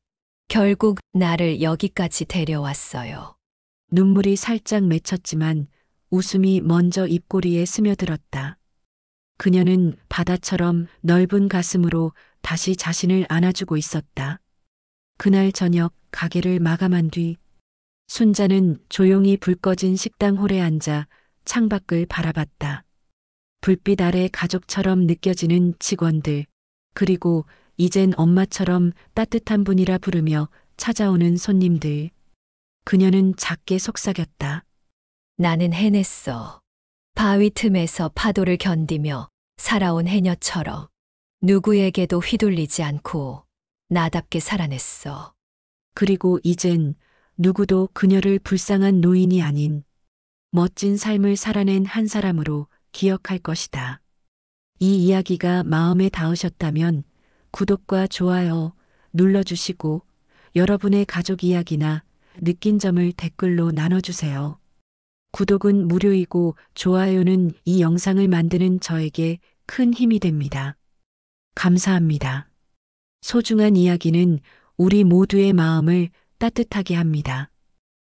[SPEAKER 2] 결국 나를 여기까지 데려왔어요.
[SPEAKER 1] 눈물이 살짝 맺혔지만 웃음이 먼저 입꼬리에 스며들었다. 그녀는 바다처럼 넓은 가슴으로 다시 자신을 안아주고 있었다. 그날 저녁 가게를 마감한 뒤 순자는 조용히 불 꺼진 식당 홀에 앉아 창밖을 바라봤다. 불빛 아래 가족처럼 느껴지는 직원들, 그리고 이젠 엄마처럼 따뜻한 분이라 부르며 찾아오는 손님들. 그녀는 작게 속삭였다.
[SPEAKER 2] 나는 해냈어. 바위 틈에서 파도를 견디며 살아온 해녀처럼 누구에게도 휘둘리지 않고 나답게 살아냈어.
[SPEAKER 1] 그리고 이젠 누구도 그녀를 불쌍한 노인이 아닌 멋진 삶을 살아낸 한 사람으로 기억할 것이다. 이 이야기가 마음에 닿으셨다면 구독과 좋아요 눌러주시고 여러분의 가족 이야기나 느낀 점을 댓글로 나눠주세요. 구독은 무료이고 좋아요는 이 영상을 만드는 저에게 큰 힘이 됩니다. 감사합니다. 소중한 이야기는 우리 모두의 마음을 따뜻하게 합니다.